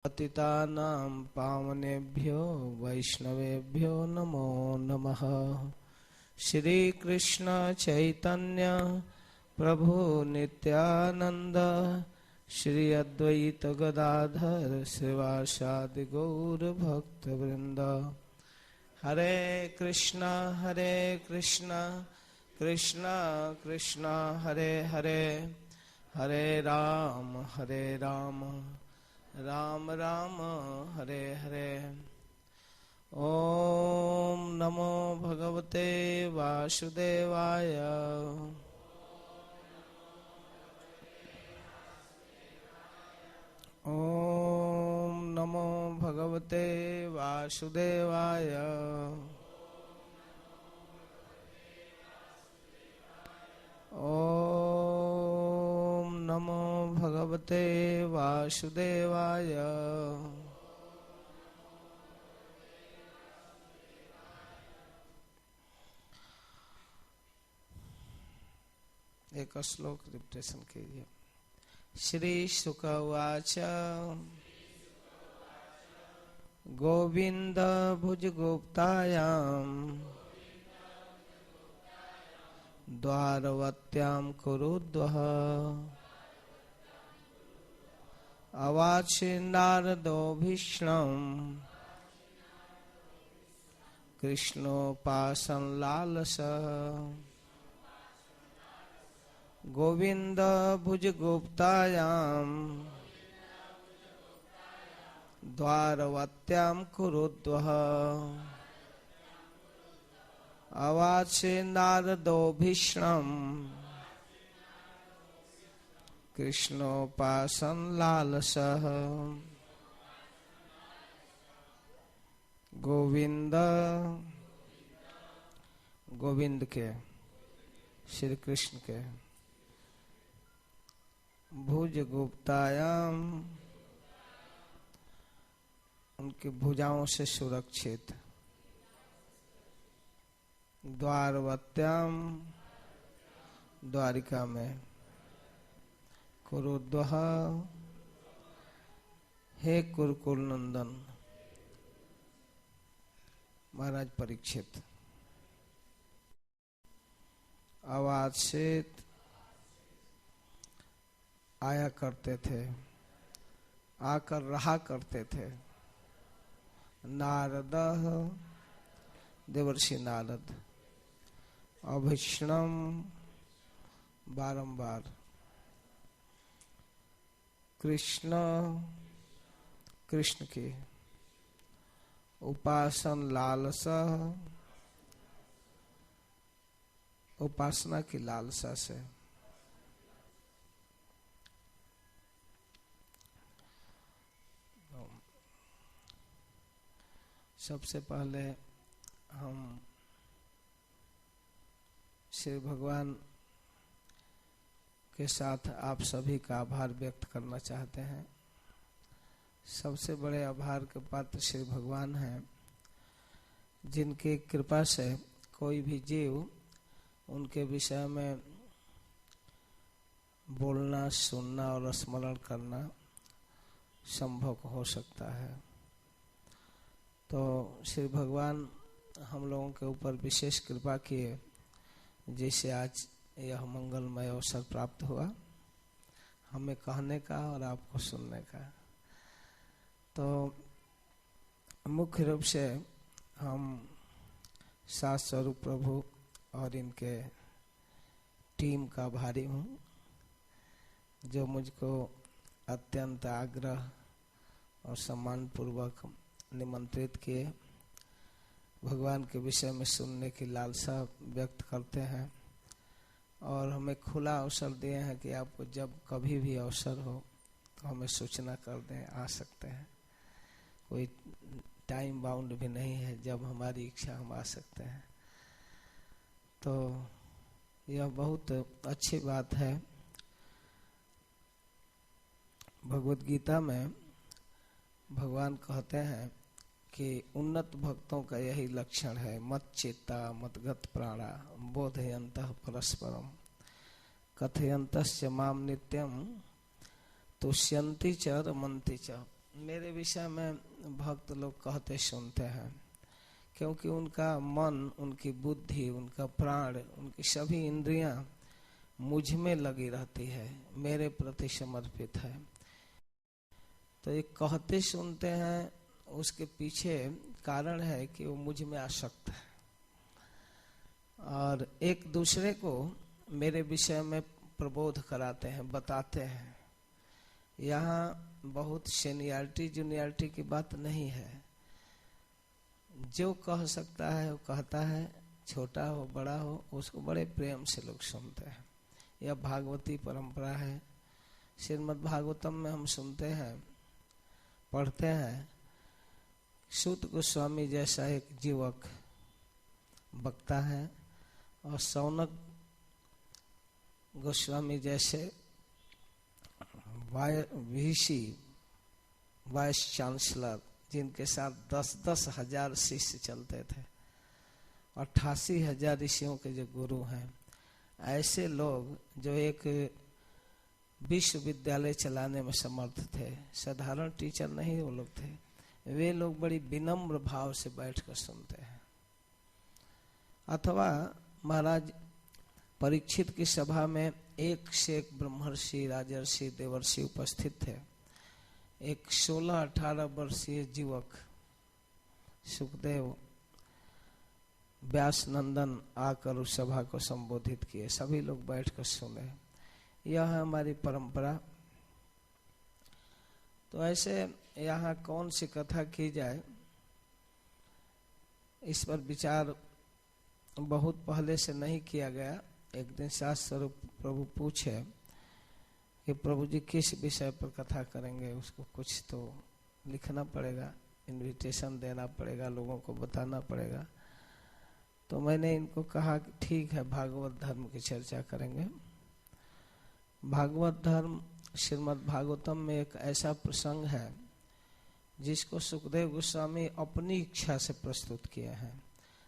पतितानां पावनेभ्यो वैष्णवेभ्यो नमो नमः। श्री कृष्ण चैतन्य प्रभु नित्यानंद श्री अद्वैत गदाधर श्रीवासादि गौर भक्त वृंद। हरे कृष्णा कृष्णा कृष्णा हरे हरे, हरे राम राम राम हरे हरे। ओम नमो भगवते वासुदेवाय। ओम नमो भगवते वासुदेवाय। ओम नमो भगवते वासुदेवाय। एक श्लोक रिपीटेशन कीजिए। श्री शुक उवाच गोविंद भुजगुप्तायां द्वारवत्यां कुरुद्वः अवाच नारदो भीष्णं कृष्णोपासन लालसः। गोविंद भुजगुप्तायां द्वारवत्यां कुरुद्वः अवाचे नारदो भीष्णं कृष्णोपासन लालसः। गोविंद गोविंद के श्री कृष्ण के भुजगुप्तायां उनकी भुजाओं से सुरक्षित, द्वारवत्यां द्वारिका में, कुरुद्वः हे कुरुकुल नंदन महाराज परीक्षित। अवाचित आया करते थे, आकर रहा करते थे। नारद देवर्षि नारद, अभीष्णम बारंबार, कृष्ण कृष्ण की उपासन लालसा, उपासना की लालसा से। सबसे पहले हम श्री भगवान के साथ आप सभी का आभार व्यक्त करना चाहते हैं। सबसे बड़े आभार के पात्र श्री भगवान हैं, जिनकी कृपा से कोई भी जीव उनके विषय में बोलना, सुनना और स्मरण करना संभव हो सकता है। तो श्री भगवान हम लोगों के ऊपर विशेष कृपा किए, जैसे आज यह मंगलमय अवसर प्राप्त हुआ हमें कहने का और आपको सुनने का। तो मुख्य रूप से हम सात स्वरूप प्रभु और इनके टीम का आभारी हूँ, जो मुझको अत्यंत आग्रह और सम्मान पूर्वक निमंत्रित किए, भगवान के विषय में सुनने की लालसा व्यक्त करते हैं और हमें खुला अवसर दिए हैं कि आपको जब कभी भी अवसर हो तो हमें सूचना कर दें, आ सकते हैं। कोई टाइम बाउंड भी नहीं है, जब हमारी इच्छा हम आ सकते हैं। तो यह बहुत अच्छी बात है। भगवत गीता में भगवान कहते हैं कि उन्नत भक्तों का यही लक्षण है, मत चेता मत गत प्राणा बोधयन्तः परस्परम कथयन्तश्च माम नित्यम तुष्यन्ति च रमन्ति च मेरे विषय में भक्त लोग कहते सुनते हैं, क्योंकि उनका मन, उनकी बुद्धि, उनका प्राण, उनकी सभी इंद्रियां मुझ में लगी रहती है, मेरे प्रति समर्पित है। तो ये कहते सुनते हैं, उसके पीछे कारण है कि वो मुझ में आसक्त है और एक दूसरे को मेरे विषय में प्रबोध कराते हैं, बताते हैं। यहाँ बहुत सीनियरिटी जूनियरिटी की बात नहीं है, जो कह सकता है वो कहता है, छोटा हो बड़ा हो, उसको बड़े प्रेम से लोग सुनते हैं। यह भागवती परंपरा है। श्रीमद् भागवतम में हम सुनते हैं, पढ़ते हैं, सूत गोस्वामी जैसा एक जीवक वक्ता है और सौनक गोस्वामी जैसे वीसी वाइस चांसलर, जिनके साथ 10-10 हजार शिष्य चलते थे, 88,000 ऋषियों के जो गुरु हैं, ऐसे लोग जो एक विश्वविद्यालय चलाने में समर्थ थे, साधारण टीचर नहीं वो लोग थे, वे लोग बड़ी विनम्र भाव से बैठकर सुनते हैं। अथवा महाराज परीक्षित की सभा में एक से एक ब्रह्मर्षि, राजर्षि, देवर्षि उपस्थित थे। एक 16-18 वर्षीय युवक सुखदेव व्यास नंदन आकर उस सभा को संबोधित किए, सभी लोग बैठकर सुने। यह है हमारी परंपरा। तो ऐसे यहाँ कौन सी कथा की जाए, इस पर विचार बहुत पहले से नहीं किया गया। एक दिन शास्त्र स्वरूप प्रभु पूछे कि प्रभु जी किस विषय पर कथा करेंगे, उसको कुछ तो लिखना पड़ेगा, इनविटेशन देना पड़ेगा, लोगों को बताना पड़ेगा। तो मैंने इनको कहा कि ठीक है, भागवत धर्म की चर्चा करेंगे। भागवत धर्म श्रीमद् भागवतम में एक ऐसा प्रसंग है जिसको सुखदेव गोस्वामी अपनी इच्छा से प्रस्तुत किए हैं।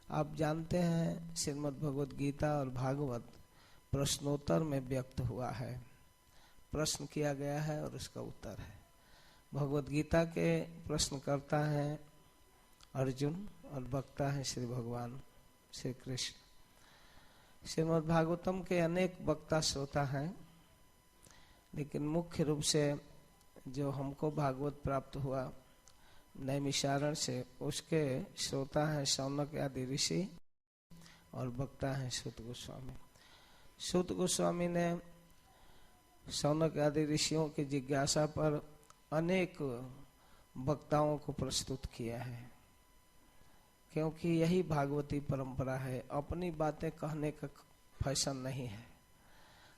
आप जानते हैं श्रीमद् भगवत गीता और भागवत प्रश्नोत्तर में व्यक्त हुआ है, प्रश्न किया गया है और उसका उत्तर है। भगवत गीता के प्रश्नकर्ता हैं अर्जुन और वक्ता है श्री भगवान श्री कृष्ण। श्रीमद् भागवतम के अनेक वक्ता श्रोता हैं, लेकिन मुख्य रूप से जो हमको भागवत प्राप्त हुआ नैमिषारण्य से, उसके श्रोता हैं सौनक आदि ऋषि और वक्ता हैं सूत गोस्वामी। सूत गोस्वामी ने सौनक आदि ऋषियों की जिज्ञासा पर अनेक वक्ताओं को प्रस्तुत किया है, क्योंकि यही भागवती परंपरा है। अपनी बातें कहने का फैशन नहीं है,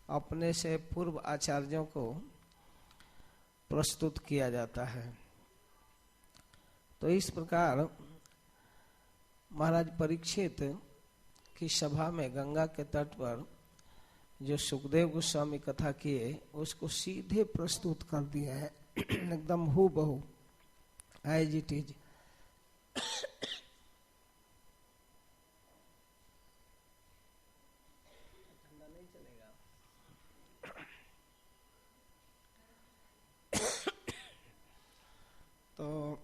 अपने से पूर्व आचार्यों को प्रस्तुत किया जाता है। तो इस प्रकार महाराज परीक्षित की सभा में गंगा के तट पर जो सुखदेव गोस्वामी कथा किए, उसको सीधे प्रस्तुत कर दिया है, एकदम हूबहू एज इट इज। तो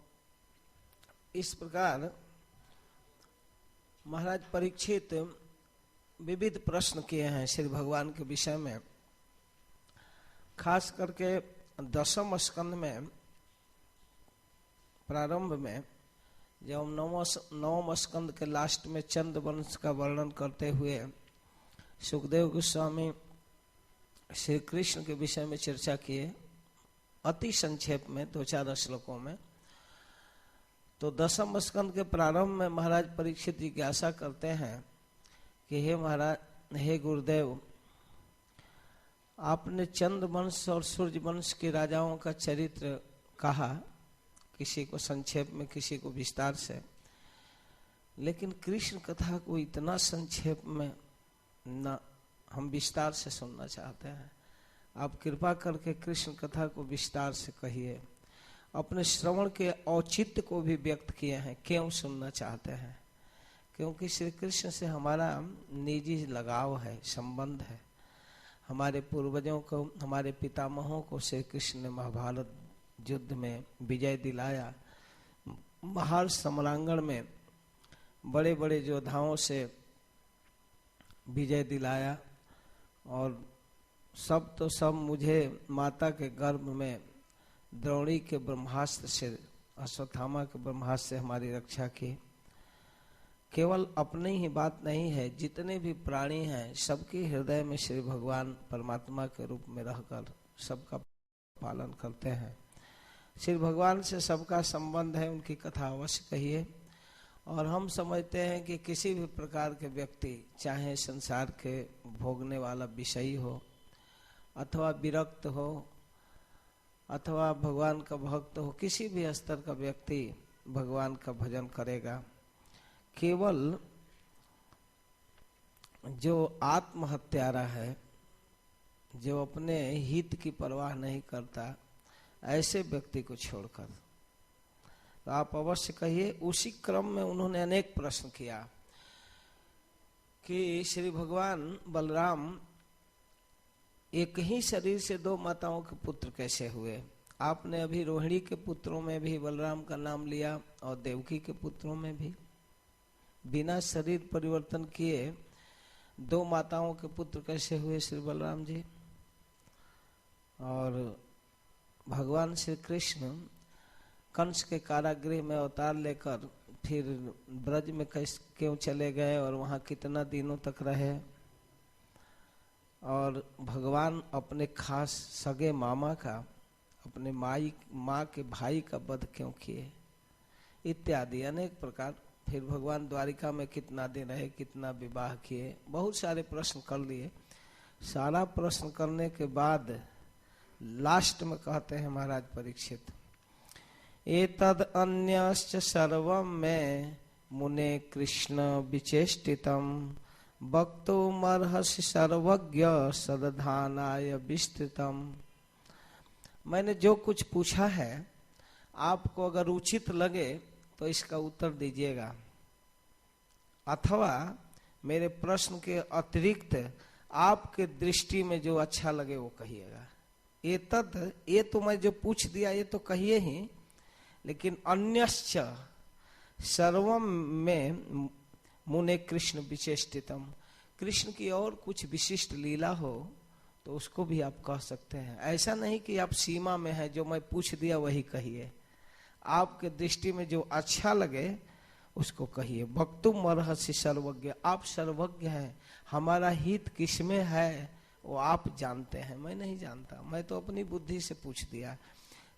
इस प्रकार महाराज परीक्षित विविध प्रश्न किए हैं श्री भगवान के विषय में। खास करके 10वें स्कंद में प्रारंभ में जब 9वें स्कंद के लास्ट में चंद वंश का वर्णन करते हुए सुखदेव गोस्वामी श्री कृष्ण के विषय में चर्चा किए, अति संक्षेप में 2-4 श्लोकों में। तो 10वें स्कंद के प्रारंभ में महाराज परीक्षित जिज्ञासा करते हैं कि हे महाराज, हे गुरुदेव, आपने चंद्र वंश और सूर्य वंश के राजाओं का चरित्र कहा, किसी को संक्षेप में, किसी को विस्तार से, लेकिन कृष्ण कथा को इतना संक्षेप में न, हम विस्तार से सुनना चाहते हैं। आप कृपा करके कृष्ण कथा को विस्तार से कहिए। अपने श्रवण के औचित्य को भी व्यक्त किए हैं, क्यों सुनना चाहते हैं, क्योंकि श्री कृष्ण से हमारा निजी लगाव है, संबंध है। हमारे पूर्वजों को, हमारे पितामहों को श्री कृष्ण ने महाभारत युद्ध में विजय दिलाया, महार सम्रांगण में बड़े बड़े योद्धाओं से विजय दिलाया, और सब तो सब मुझे माता के गर्भ में द्रोणी के ब्रह्मास्त्र से, अश्वत्थामा के ब्रह्मास्त्र से हमारी रक्षा की। केवल अपनी ही बात नहीं है, जितने भी प्राणी हैं सबके हृदय में श्री भगवान परमात्मा के रूप में रहकर सबका पालन करते हैं। श्री भगवान से सबका संबंध है, उनकी कथा अवश्य कहिए। और हम समझते हैं कि किसी भी प्रकार के व्यक्ति, चाहे संसार के भोगने वाला विषयी हो, अथवा विरक्त हो, अथवा भगवान का भक्त हो, किसी भी स्तर का व्यक्ति भगवान का भजन करेगा। केवल जो आत्महत्यारा है, जो अपने हित की परवाह नहीं करता, ऐसे व्यक्ति को छोड़कर, तो आप अवश्य कहिए। उसी क्रम में उन्होंने अनेक प्रश्न किया कि श्री भगवान बलराम एक ही शरीर से दो माताओं के पुत्र कैसे हुए? आपने अभी रोहिणी के पुत्रों में भी बलराम का नाम लिया और देवकी के पुत्रों में भी। बिना शरीर परिवर्तन किए दो माताओं के पुत्र कैसे हुए श्री बलराम जी? और भगवान श्री कृष्ण कंस के कारागृह में अवतार लेकर फिर ब्रज में क्यों चले गए और वहां कितना दिनों तक रहे? और भगवान अपने खास सगे मामा का, अपने माँ के भाई का वध क्यों किए? इत्यादि अनेक प्रकार। फिर भगवान द्वारिका में कितना दिन रहे, कितना विवाह किए, बहुत सारे प्रश्न कर लिए। सारा प्रश्न करने के बाद लास्ट में कहते हैं महाराज परीक्षित, एतद अन्यश्च सर्वं में मुने कृष्ण विचेष्टितम वक्तुमर्हसि सर्वज्ञ सदधानाय विस्तृतम। मैंने जो कुछ पूछा है, आपको अगर उचित लगे तो इसका उत्तर दीजिएगा, अथवा मेरे प्रश्न के अतिरिक्त आपके दृष्टि में जो अच्छा लगे वो कहिएगा। ये तो मैं जो पूछ दिया ये तो कहिए ही, लेकिन अन्यश्च सर्वम में मुने कृष्ण विचेष्टितम, कृष्ण की और कुछ विशिष्ट लीला हो तो उसको भी आप कह सकते हैं। ऐसा नहीं कि आप सीमा में है, जो मैं पूछ दिया वही कहिए। आपके दृष्टि में जो अच्छा लगे उसको कहिए। वक्तुम अर्हसि सर्वज्ञ, आप सर्वज्ञ हैं, हमारा हित किसमें है वो आप जानते हैं, मैं नहीं जानता, मैं तो अपनी बुद्धि से पूछ दिया।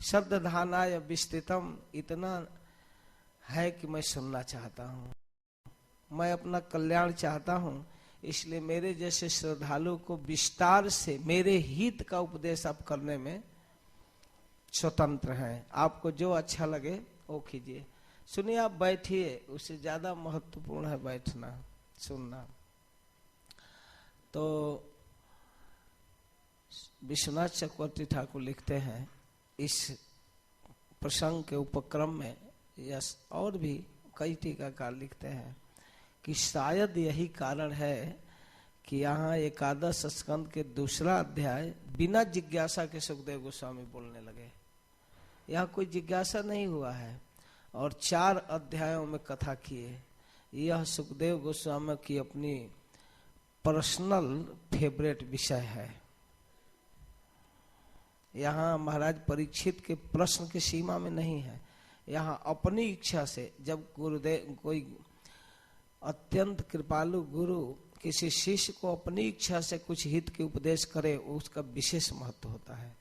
शब्द धानाय विस्तृतम, इतना है कि मैं सुनना चाहता हूँ, मैं अपना कल्याण चाहता हूँ, इसलिए मेरे जैसे श्रद्धालु को विस्तार से मेरे हित का उपदेश आप करने में स्वतंत्र हैं। आपको जो अच्छा लगे वो कीजिए। सुनिए, आप बैठिए, उससे ज्यादा महत्वपूर्ण है बैठना, सुनना। तो विश्वनाथ चक्रवर्ती ठाकुर लिखते हैं इस प्रसंग के उपक्रम में, यस और भी कई टीकाकार लिखते हैं कि शायद यही कारण है कि यहाँ एकादश स्कंद के दूसरा अध्याय बिना जिज्ञासा के सुखदेव गोस्वामी बोलने लगे। यहाँ कोई जिज्ञासा नहीं हुआ है और 4 अध्यायों में कथा किए। यह सुखदेव गोस्वामी की अपनी पर्सनल फेवरेट विषय है। यहाँ महाराज परीक्षित के प्रश्न की सीमा में नहीं है, यहाँ अपनी इच्छा से जब गुरुदेव कोई अत्यंत कृपालु गुरु किसी शिष्य को अपनी इच्छा से कुछ हित के उपदेश करे, उसका विशेष महत्व होता है,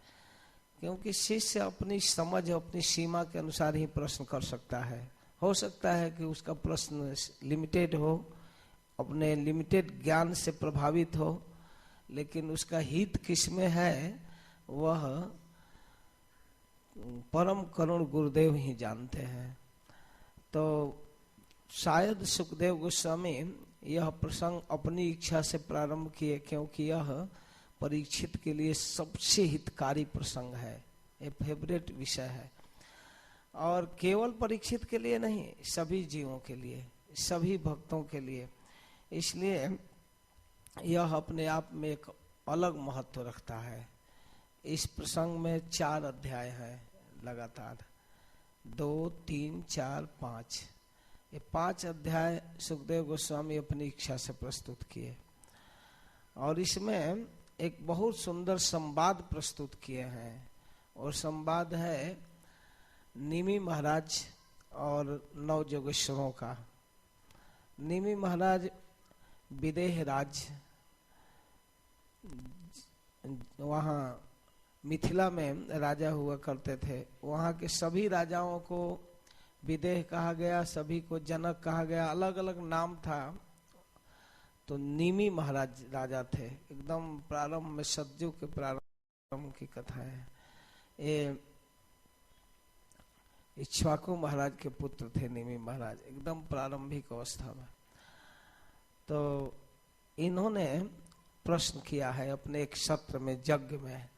क्योंकि शिष्य अपनी समझ अपनी सीमा के अनुसार ही प्रश्न कर सकता है। हो सकता है कि उसका प्रश्न लिमिटेड हो, अपने लिमिटेड ज्ञान से प्रभावित हो, लेकिन उसका हित किसमें है वह परम करुण गुरुदेव ही जानते हैं। तो शायद सुखदेव गोस्वामी यह प्रसंग अपनी इच्छा से प्रारंभ किए, क्योंकि यह परीक्षित के लिए सबसे हितकारी प्रसंग है, ये फेवरेट विषय है। और केवल परीक्षित के लिए नहीं, सभी जीवों के लिए, सभी भक्तों के लिए। इसलिए यह अपने आप में एक अलग महत्व रखता है। इस प्रसंग में 4 अध्याय है, लगातार 2, 3, 4, 5, ये 5 अध्याय सुखदेव गोस्वामी अपनी इच्छा से प्रस्तुत किए। और इसमें एक बहुत सुंदर संवाद प्रस्तुत किए हैं, और संवाद है निमि महाराज और 9 जोगेश्वरों का। निमि महाराज विदेह राज, वहाँ मिथिला में राजा हुआ करते थे। वहाँ के सभी राजाओं को विदेह कहा गया, सभी को जनक कहा गया, अलग अलग नाम था। तो निमि महाराज राजा थे, एकदम प्रारंभ में, सतयुग के प्रारंभ की कथा है। ये इक्ष्वाकु महाराज के पुत्र थे निमि महाराज, एकदम प्रारंभिक अवस्था में। तो इन्होंने प्रश्न किया है अपने एक सत्र में, यज्ञ में।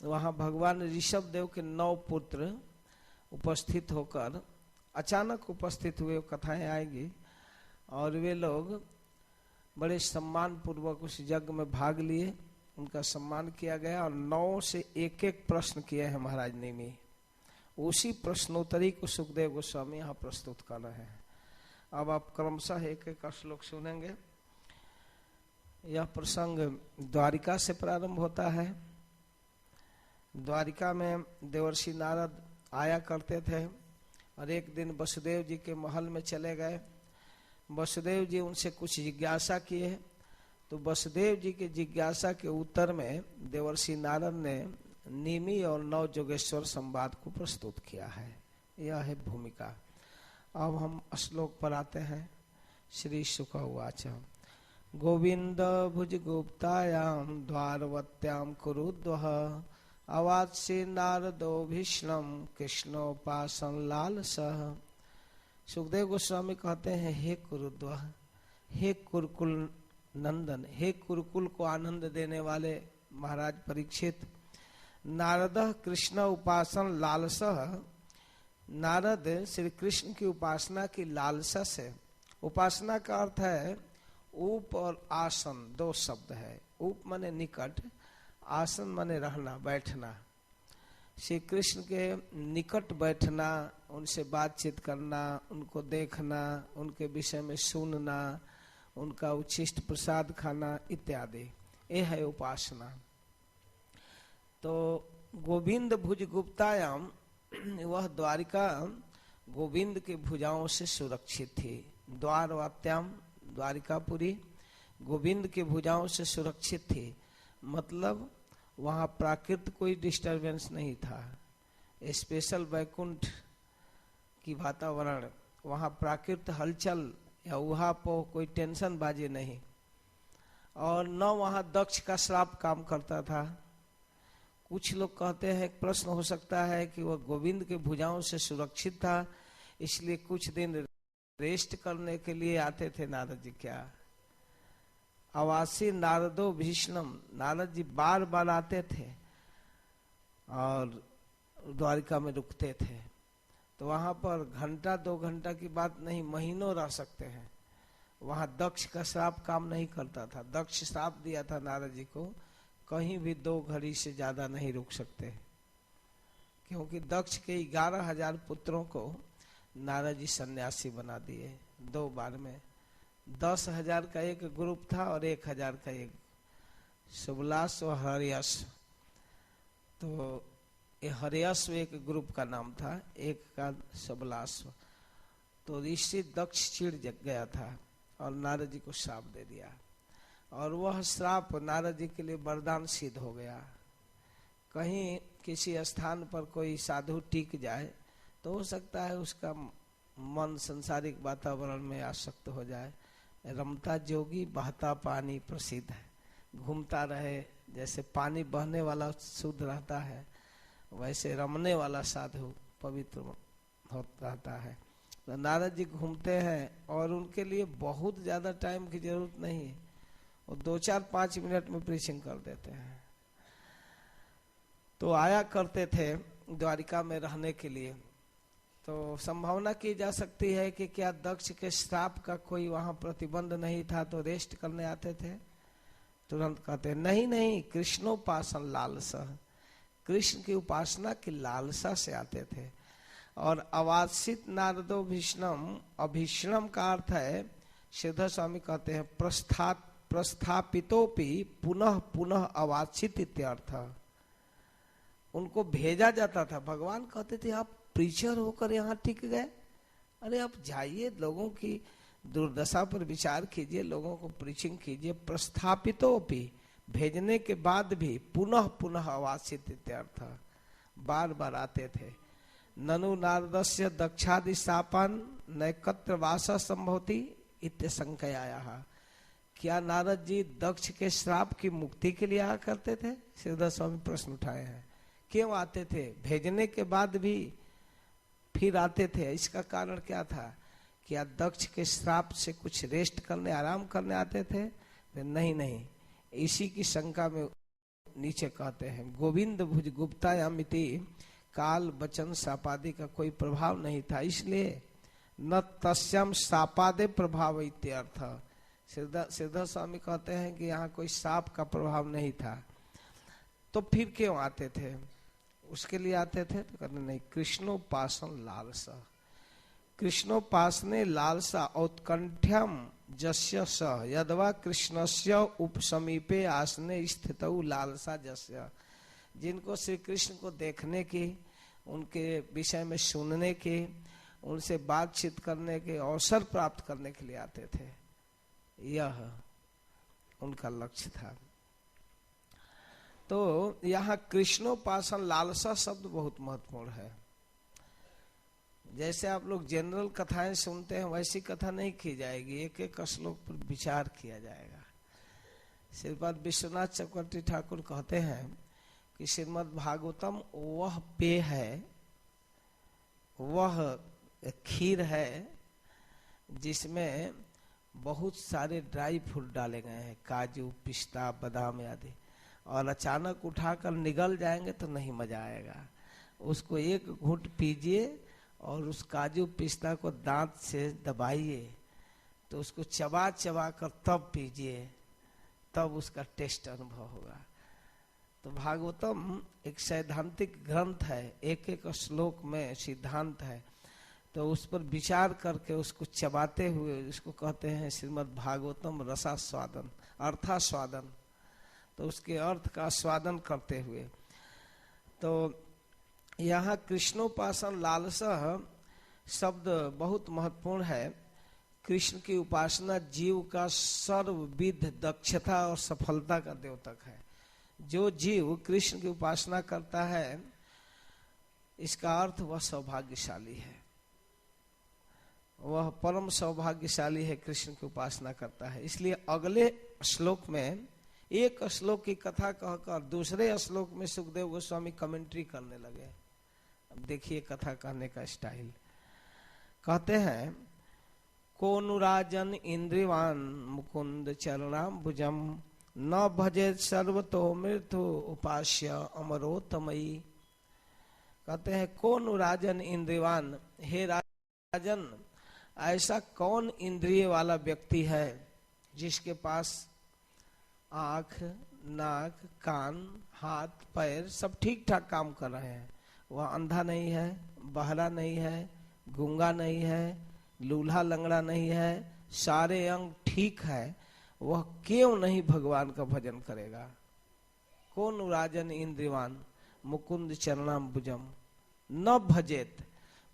वहां भगवान ऋषभ देव के 9 पुत्र उपस्थित होकर, अचानक उपस्थित हुए, कथाएं आएगी, और वे लोग बड़े सम्मान पूर्वक उस यज्ञ में भाग लिए, उनका सम्मान किया गया। और 9 से एक प्रश्न किए हैं महाराज निमि। उसी प्रश्नोत्तरी को सुखदेव गोस्वामी यहाँ प्रस्तुत कर रहे हैं। अब आप क्रमशः एक श्लोक सुनेंगे। यह प्रसंग द्वारिका से प्रारंभ होता है। द्वारिका में देवर्षि नारद आया करते थे, और एक दिन वसुदेव जी के महल में चले गए। वसुदेव जी उनसे कुछ जिज्ञासा किए, तो वसुदेव जी की जिज्ञासा के उत्तर में देवर्षि नारद ने निमि और 9 जोगेश्वर संवाद को प्रस्तुत किया है। यह है भूमिका। अब हम श्लोक पर आते हैं। श्री शुक उवाच गोविंद भुज गुप्तायाम द्वारवत्याम कुरुद्वः अवात्स्य नारदो भीष्णम कृष्णोपासन लाल सह। सुखदेव गोस्वामी कहते हैं, हे कुरुद्वः, हे कुरुकुल नंदन, हे कुरुकुल को आनंद देने वाले महाराज परीक्षित, नारद कृष्ण उपासन लालसा, नारद श्री कृष्ण की उपासना की लालसा से। उपासना का अर्थ है उप और आसन, 2 शब्द है। उप माने निकट, आसन माने रहना, बैठना। श्री कृष्ण के निकट बैठना, उनसे बातचीत करना, उनको देखना, उनके विषय में सुनना, उनका उच्छिष्ट प्रसाद खाना इत्यादि, ये है उपासना। तो गोविंद भुज गुप्तायाम, वह द्वारिका गोविंद के भुजाओं से सुरक्षित थी। द्वारवात्याम, द्वारिकापुरी गोविंद के भुजाओं से सुरक्षित थी। मतलब वहाँ प्राकृत कोई डिस्टरबेंस नहीं था, स्पेशल वैकुंठ की वातावरण, वहाँ प्राकृत हलचल या उहापोह, कोई टेंशन बाजी नहीं। और न वहाँ दक्ष का श्राप काम करता था। कुछ लोग कहते हैं, एक प्रश्न हो सकता है कि वह गोविंद के भुजाओं से सुरक्षित था, इसलिए कुछ दिन रेस्ट करने के लिए आते थे नारद जी। क्या आवासी नारदो भीष्णम, नारद जी बार बार आते थे और द्वारिका में रुकते थे। तो वहां पर घंटा 2 घंटा की बात नहीं, महीनों रह सकते हैं। वहां दक्ष का श्राप काम नहीं करता था। दक्ष श्राप दिया था नारद जी को, कहीं भी 2 घड़ी से ज्यादा नहीं रुक सकते, क्योंकि दक्ष के 11,000 पुत्रों को नारद जी सन्यासी बना दिए 2 बार में। 10,000 का एक ग्रुप था और 1,000 का एक, सुबलास और हरियस। तो ये हरियस्व एक ग्रुप का नाम था, एक का सबलास्व। तो ऋषि दक्ष चिढ़ गया था और नारद जी को श्राप दे दिया, और वह श्राप नारद जी के लिए वरदान सिद्ध हो गया। कहीं किसी स्थान पर कोई साधु टिक जाए तो हो सकता है उसका मन संसारिक वातावरण में आसक्त हो जाए। रमता जोगी बहता पानी प्रसिद्ध है, घूमता रहे, जैसे पानी बहने वाला शुद्ध रहता है, वैसे रमने वाला साधु पवित्र रहता है। तो नारद जी घूमते हैं और उनके लिए बहुत ज्यादा टाइम की जरूरत नहीं है, वो 2-4-5 मिनट में प्रीचिंग कर देते हैं। तो आया करते थे द्वारिका में रहने के लिए। तो संभावना की जा सकती है कि क्या दक्ष के श्राप का कोई वहां प्रतिबंध नहीं था तो रेस्ट करने आते थे। तुरंत कहते नहीं नहीं, कृष्णोपासन लालसा, कृष्ण की उपासना की लालसा से आते थे। और अवासित नारदो भीष्णम, अभीष्णम का अर्थ है, श्रीधर स्वामी कहते हैं प्रस्थापितोपि पुनः पुनः अवासित इत्यर्थ। उनको भेजा जाता था। भगवान कहते थे आप प्रीचर होकर यहाँ टिक गए, अरे आप जाइए, लोगों की दुर्दशा पर विचार कीजिए, लोगों को प्रीचिंग कीजिए। प्रस्थापितोपि, भेजने के बाद भी, पुनः पुनः अवासित इत्यर्थ, बार बार आते थे। ननु नारदस्य दक्षादि शापान नैकत्र वास संभवती इत्य संकयाया। क्या नारद जी दक्ष के श्राप की मुक्ति के लिए आया करते थे? श्रीधर स्वामी प्रश्न उठाए हैं। क्यों आते थे? भेजने के बाद भी फिर आते थे, इसका कारण क्या था? क्या दक्ष के श्राप से कुछ रेस्ट करने, आराम करने आते थे? नहीं, इसी की शंका में नीचे कहते हैं, गोविंद भुज गुप्तायामिति, काल वचन शापादि का कोई प्रभाव नहीं था, इसलिए न तस्यम शापादे प्रभाव इत्यर्थ। श्रीधर स्वामी कहते हैं कि यहाँ कोई शाप का प्रभाव नहीं था, तो फिर क्यों आते थे? उसके लिए आते थे तो कहते नहीं, कृष्णोपासन लालसा, कृष्णोपासने लालसा औत्कंठ्यम जस्य स यदवा कृष्णस्य उपसमीपे आसने स्थितौ लालसा जस्य। जिनको श्री कृष्ण को देखने की, उनके विषय में सुनने की, उनसे बातचीत करने के अवसर प्राप्त करने के लिए आते थे, यह उनका लक्ष्य था। तो यहाँ कृष्णोपासन लालसा शब्द बहुत महत्वपूर्ण है। जैसे आप लोग जनरल कथाएं सुनते हैं, वैसी कथा नहीं की जाएगी, एक एक श्लोक पर विचार किया जाएगा। श्रीपाद विश्वनाथ चक्रवर्ती ठाकुर कहते हैं कि श्रीमद् भागवतम वह पेय है, वह खीर है जिसमें बहुत सारे ड्राई फ्रूट डाले गए हैं, काजू, पिस्ता, बादाम आदि, और अचानक उठाकर निगल जाएंगे तो नहीं मजा आएगा। उसको एक घूंट पीजिए और उस काजू पिस्ता को दांत से दबाइए, तो उसको चबा चबा कर तब पीजिए, तब उसका टेस्ट अनुभव होगा। तो भागवतम एक सैद्धांतिक ग्रंथ है, एक एक श्लोक में सिद्धांत है, तो उस पर विचार करके उसको चबाते हुए उसको कहते हैं श्रीमद् भागवतम रसास्वादन, अर्थास्वादन। तो उसके अर्थ का स्वादन करते हुए, तो यहाँ कृष्णोपासन लालसा शब्द बहुत महत्वपूर्ण है। कृष्ण की उपासना जीव का सर्वविध दक्षता और सफलता का द्योतक है। जो जीव कृष्ण की उपासना करता है, इसका अर्थ वह सौभाग्यशाली है, वह परम सौभाग्यशाली है, कृष्ण की उपासना करता है। इसलिए अगले श्लोक में, एक श्लोक की कथा कहकर दूसरे श्लोक में सुखदेव गोस्वामी कमेंट्री करने लगे। अब देखिए कथा कहने का स्टाइल। कहते हैं, कोनुराजन इंद्रिवान मुकुंद चरणाम्बुजम न भजे सर्वतो मृत्यु उपास्य अमरोतमयी। कहते हैं, कोनुराजन इंद्रिवान, हे राजन, ऐसा कौन इंद्रिय वाला व्यक्ति है जिसके पास आंख, नाक, कान, हाथ, पैर सब ठीक ठाक काम कर रहे हैं। वह अंधा नहीं है, बहरा नहीं है, गूंगा नहीं है, लूल्हा लंगड़ा नहीं है, सारे अंग ठीक है, वह क्यों नहीं भगवान का भजन करेगा? कौन राजन इंद्रिवान मुकुंद चरणाम्बुजम न भजेत,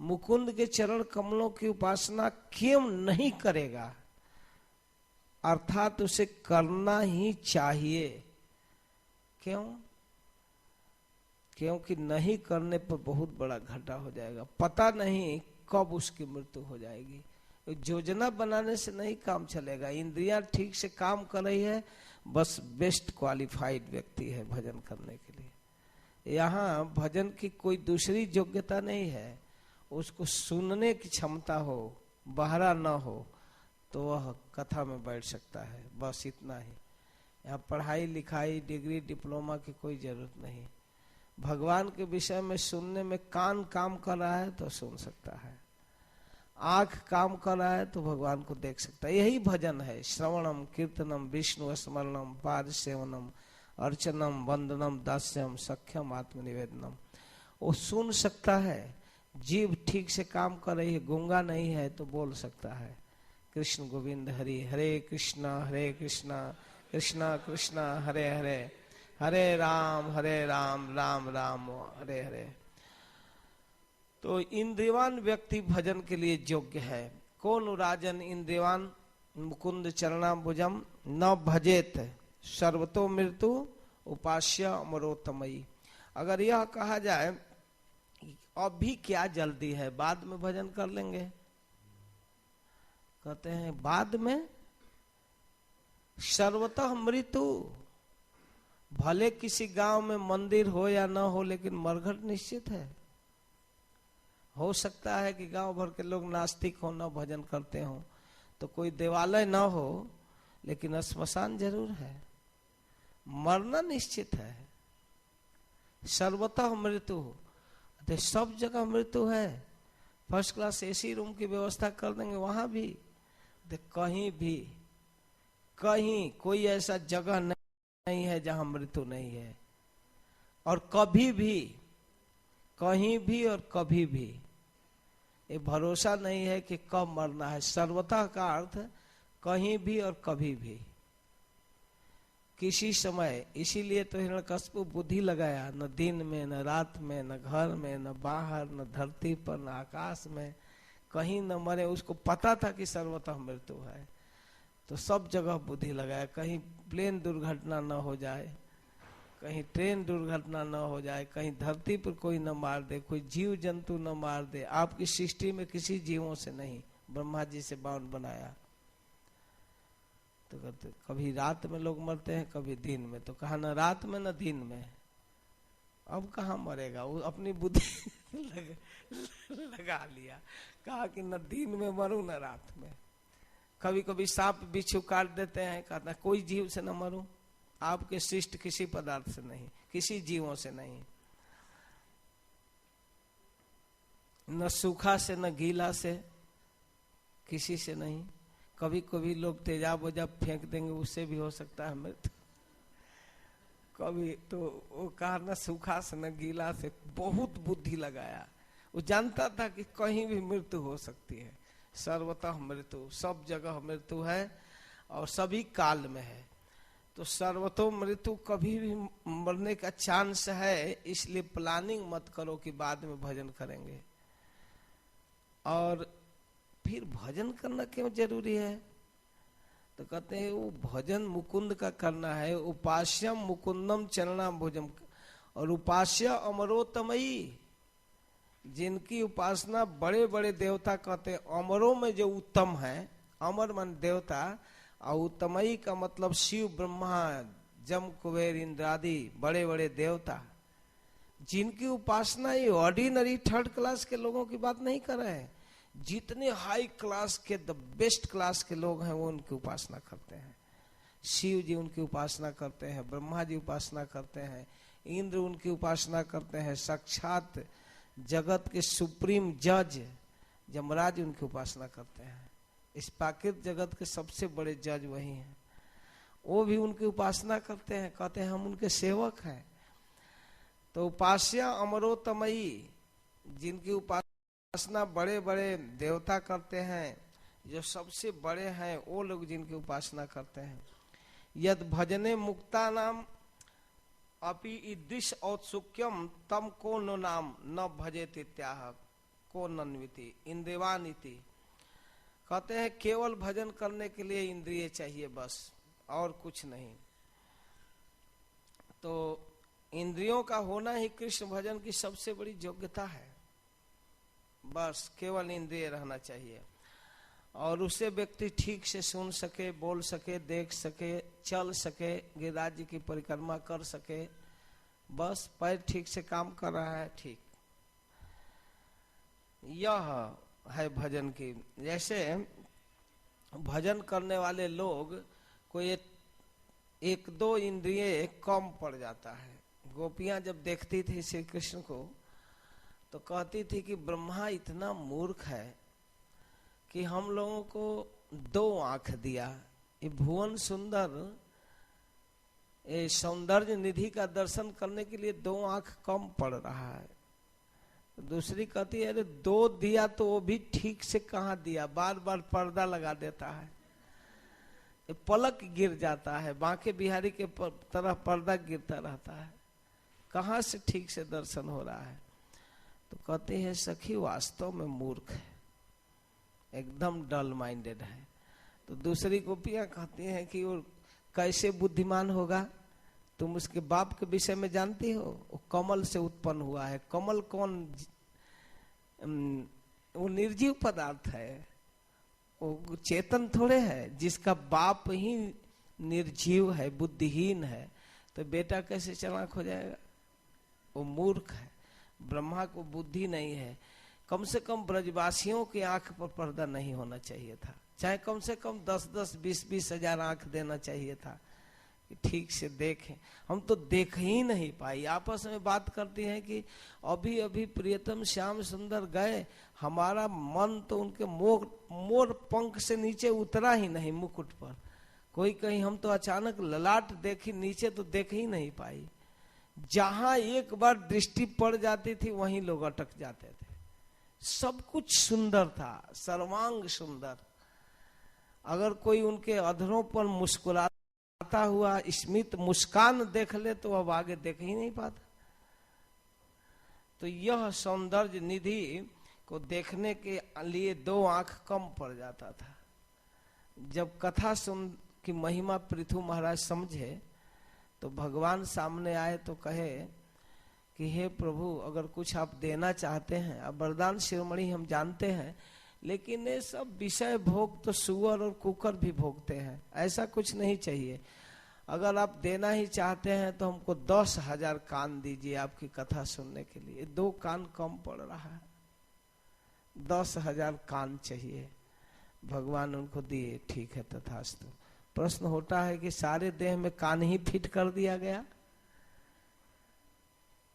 मुकुंद के चरण कमलों की उपासना क्यों नहीं करेगा? अर्थात उसे करना ही चाहिए। क्यों? क्योंकि नहीं करने पर बहुत बड़ा घाटा हो जाएगा, पता नहीं कब उसकी मृत्यु हो जाएगी। योजना बनाने से नहीं काम चलेगा। इंद्रियां ठीक से काम कर रही है, बस बेस्ट क्वालिफाइड व्यक्ति है भजन करने के लिए। यहाँ भजन की कोई दूसरी योग्यता नहीं है, उसको सुनने की क्षमता हो, बहरा न हो, तो वह कथा में बैठ सकता है, बस इतना ही। यहाँ पढ़ाई लिखाई, डिग्री, डिप्लोमा की कोई जरूरत नहीं। भगवान के विषय में सुनने में कान काम कर रहा है तो सुन सकता है, आंख काम कर रहा है तो भगवान को देख सकता है। यही भजन है। श्रवणम कीर्तनम विष्णु स्मरणम पाद सेवनम अर्चनम वंदनम दास्यम सख्यम आत्मनिवेदनम। वो सुन सकता है, जीभ ठीक से काम कर रही है, गूंगा नहीं है तो बोल सकता है कृष्ण गोविंद हरि, हरे कृष्णा कृष्णा कृष्णा हरे हरे, हरे राम राम राम हरे हरे। तो इंद्रियवान व्यक्ति भजन के लिए योग्य है। कौन राजन इंद्रियवान मुकुंद चरणाम्बुजम न भजेत सर्वतो मृत्यु उपास्य अमरोतमयी। अगर यह कहा जाए अभी क्या जल्दी है, बाद में भजन कर लेंगे, कहते हैं बाद में सर्वतः मृत्यु। भले किसी गांव में मंदिर हो या ना हो, लेकिन मरघट निश्चित है। हो सकता है कि गांव भर के लोग नास्तिक हो, ना भजन करते हो, तो कोई देवालय ना हो, लेकिन श्मशान जरूर है। मरना निश्चित है, सर्वतः मृत्यु। तो सब जगह मृत्यु है। फर्स्ट क्लास एसी रूम की व्यवस्था कर देंगे, वहां भी तो कहीं भी कहीं कोई ऐसा जगह नहीं है जहां मृत्यु नहीं है। और कभी भी, कहीं भी और कभी भी ये भरोसा नहीं है कि कब मरना है। सर्वतः का अर्थ कहीं भी और कभी भी, किसी समय। इसीलिए तो हिरण्यकश्यप बुद्धि लगाया, न दिन में न रात में, न घर में न बाहर, न धरती पर न आकाश में, कहीं न मरे। उसको पता था कि सर्वतः मृत्यु है, तो सब जगह बुद्धि लगाया, कहीं प्लेन दुर्घटना न हो जाए, कहीं ट्रेन दुर्घटना न हो जाए, कहीं धरती पर कोई न मार दे, कोई जीव जंतु न मार दे। आपकी सृष्टि में किसी जीवों से नहीं, ब्रह्मा जी से बाउंड बनाया। तो कहते कभी रात में लोग मरते हैं, कभी दिन में। तो कहा न रात में न दिन में। अब कहाँ मरेगा, वो अपनी बुद्धि लगा लिया, कहा कि न दिन में मरूं न रात में। कभी कभी सांप बिच्छू काट देते हैं, कहता है कोई जीव से न मरूं। आपके शिष्ट किसी पदार्थ से नहीं, किसी जीवों से नहीं, न सूखा से न गीला से, किसी से नहीं। कभी कभी लोग तेजाब वजाब फेंक देंगे, उससे भी हो सकता है मृत्यु। कभी तो वो कहा न सूखा से न गीला से, बहुत बुद्धि लगाया। वो जानता था कि कहीं भी मृत्यु हो सकती है। सर्वतः मृत्यु, सब जगह मृत्यु है और सभी काल में है। तो सर्वतो मृत्यु, कभी भी मरने का चांस है। इसलिए प्लानिंग मत करो कि बाद में भजन करेंगे। और फिर भजन करना क्यों जरूरी है, तो कहते हैं वो भजन मुकुंद का करना है। उपास्यम मुकुंदम चरणाम्बुजम, और उपास्य अमरोतमयी, जिनकी उपासना बड़े बड़े देवता कहते हैं। अमरों में जो उत्तम है, अमर मन देवता, और उत्तमयी का मतलब शिव ब्रह्मा जम कुबेर इंद्रादि बड़े बड़े देवता, जिनकी उपासना ये ऑर्डिनरी थर्ड क्लास के लोगों की बात नहीं कर रहे हैं। जितने हाई क्लास के, द बेस्ट क्लास के लोग हैं, वो उनकी उपासना करते हैं। शिव जी उनकी उपासना करते हैं, ब्रह्मा जी उपासना करते हैं, इंद्र उनकी उपासना करते हैं, साक्षात जगत के सुप्रीम जज यमराज उनकी उपासना करते हैं। इस प्राकृत जगत के सबसे बड़े जज वही हैं, वो भी उनकी उपासना करते हैं, कहते हैं हम उनके सेवक हैं। तो उपास्य अमरोतमयी, जिनकी उपासना बड़े बड़े देवता करते हैं, जो सबसे बड़े हैं वो लोग जिनकी उपासना करते हैं। यद भजने मुक्ता नाम अपि ईदृश औत्सुक्यम तम को नो नाम न भजेत इत्याह को नन्विति इंद्रियवानिति। कहते हैं केवल भजन करने के लिए इंद्रिय चाहिए बस, और कुछ नहीं। तो इंद्रियों का होना ही कृष्ण भजन की सबसे बड़ी योग्यता है। बस केवल इंद्रिय रहना चाहिए, और उससे व्यक्ति ठीक से सुन सके, बोल सके, देख सके, चल सके, गिरिराज जी की परिक्रमा कर सके। बस पैर ठीक से काम कर रहा है, ठीक। यह है भजन की। जैसे भजन करने वाले लोग को एक दो इंद्रिय कम पड़ जाता है। गोपियां जब देखती थी श्री कृष्ण को तो कहती थी कि ब्रह्मा इतना मूर्ख है कि हम लोगों को 2 आंख दिया। ये भुवन सुंदर ये सौंदर्य निधि का दर्शन करने के लिए 2 आंख कम पड़ रहा है। दूसरी कहती है अरे 2 दिया तो वो भी ठीक से कहाँ दिया, बार बार पर्दा लगा देता है, पलक गिर जाता है, बांके बिहारी के तरह पर्दा गिरता रहता है, कहाँ से ठीक से दर्शन हो रहा है। तो कहते हैं सखी वास्तव में मूर्ख है, एकदम डल माइंडेड है। तो दूसरी गोपियां कहती हैं कि वो कैसे बुद्धिमान होगा, तुम उसके बाप के विषय में जानती हो, वो कमल से उत्पन्न हुआ है। कमल कौन, वो निर्जीव पदार्थ है, वो चेतन थोड़े है। जिसका बाप ही निर्जीव है, बुद्धिहीन है, तो बेटा कैसे चालाक हो जाएगा? वो मूर्ख है। ब्रह्मा को बुद्धि नहीं है। कम से कम ब्रजवासियों की आंख पर पर्दा नहीं होना चाहिए था, चाहे कम से कम 10-10, 20-20 हजार आंख देना चाहिए था कि ठीक से देखें। हम तो देख ही नहीं पाई। आपस में बात करती हैं कि अभी अभी प्रियतम श्याम सुंदर गए, हमारा मन तो उनके मोर पंख से नीचे उतरा ही नहीं मुकुट पर। कोई कहीं हम तो अचानक ललाट देखी, नीचे तो देख ही नहीं पाई। जहां एक बार दृष्टि पड़ जाती थी वहीं लोग अटक जाते थे। सब कुछ सुंदर था, सर्वांग सुंदर। अगर कोई उनके अधरों पर मुस्कुराता हुआ स्मित मुस्कान देख ले तो अब आगे देख ही नहीं पाता। तो यह सौंदर्य निधि को देखने के लिए 2 आंख कम पड़ जाता था। जब कथा सुन की महिमा पृथु महाराज समझे तो भगवान सामने आए तो कहे कि हे प्रभु, अगर कुछ आप देना चाहते हैं, अब वरदान शिरोमणि हम जानते हैं, लेकिन ये सब विषय भोग तो सुअर और कुकर भी भोगते हैं, ऐसा कुछ नहीं चाहिए। अगर आप देना ही चाहते हैं तो हमको 10,000 कान दीजिए आपकी कथा सुनने के लिए। 2 कान कम पड़ रहा है, 10,000 कान चाहिए। भगवान उनको दिए, ठीक है तथास्तु। प्रश्न होता है कि सारे देह में कान ही फिट कर दिया गया?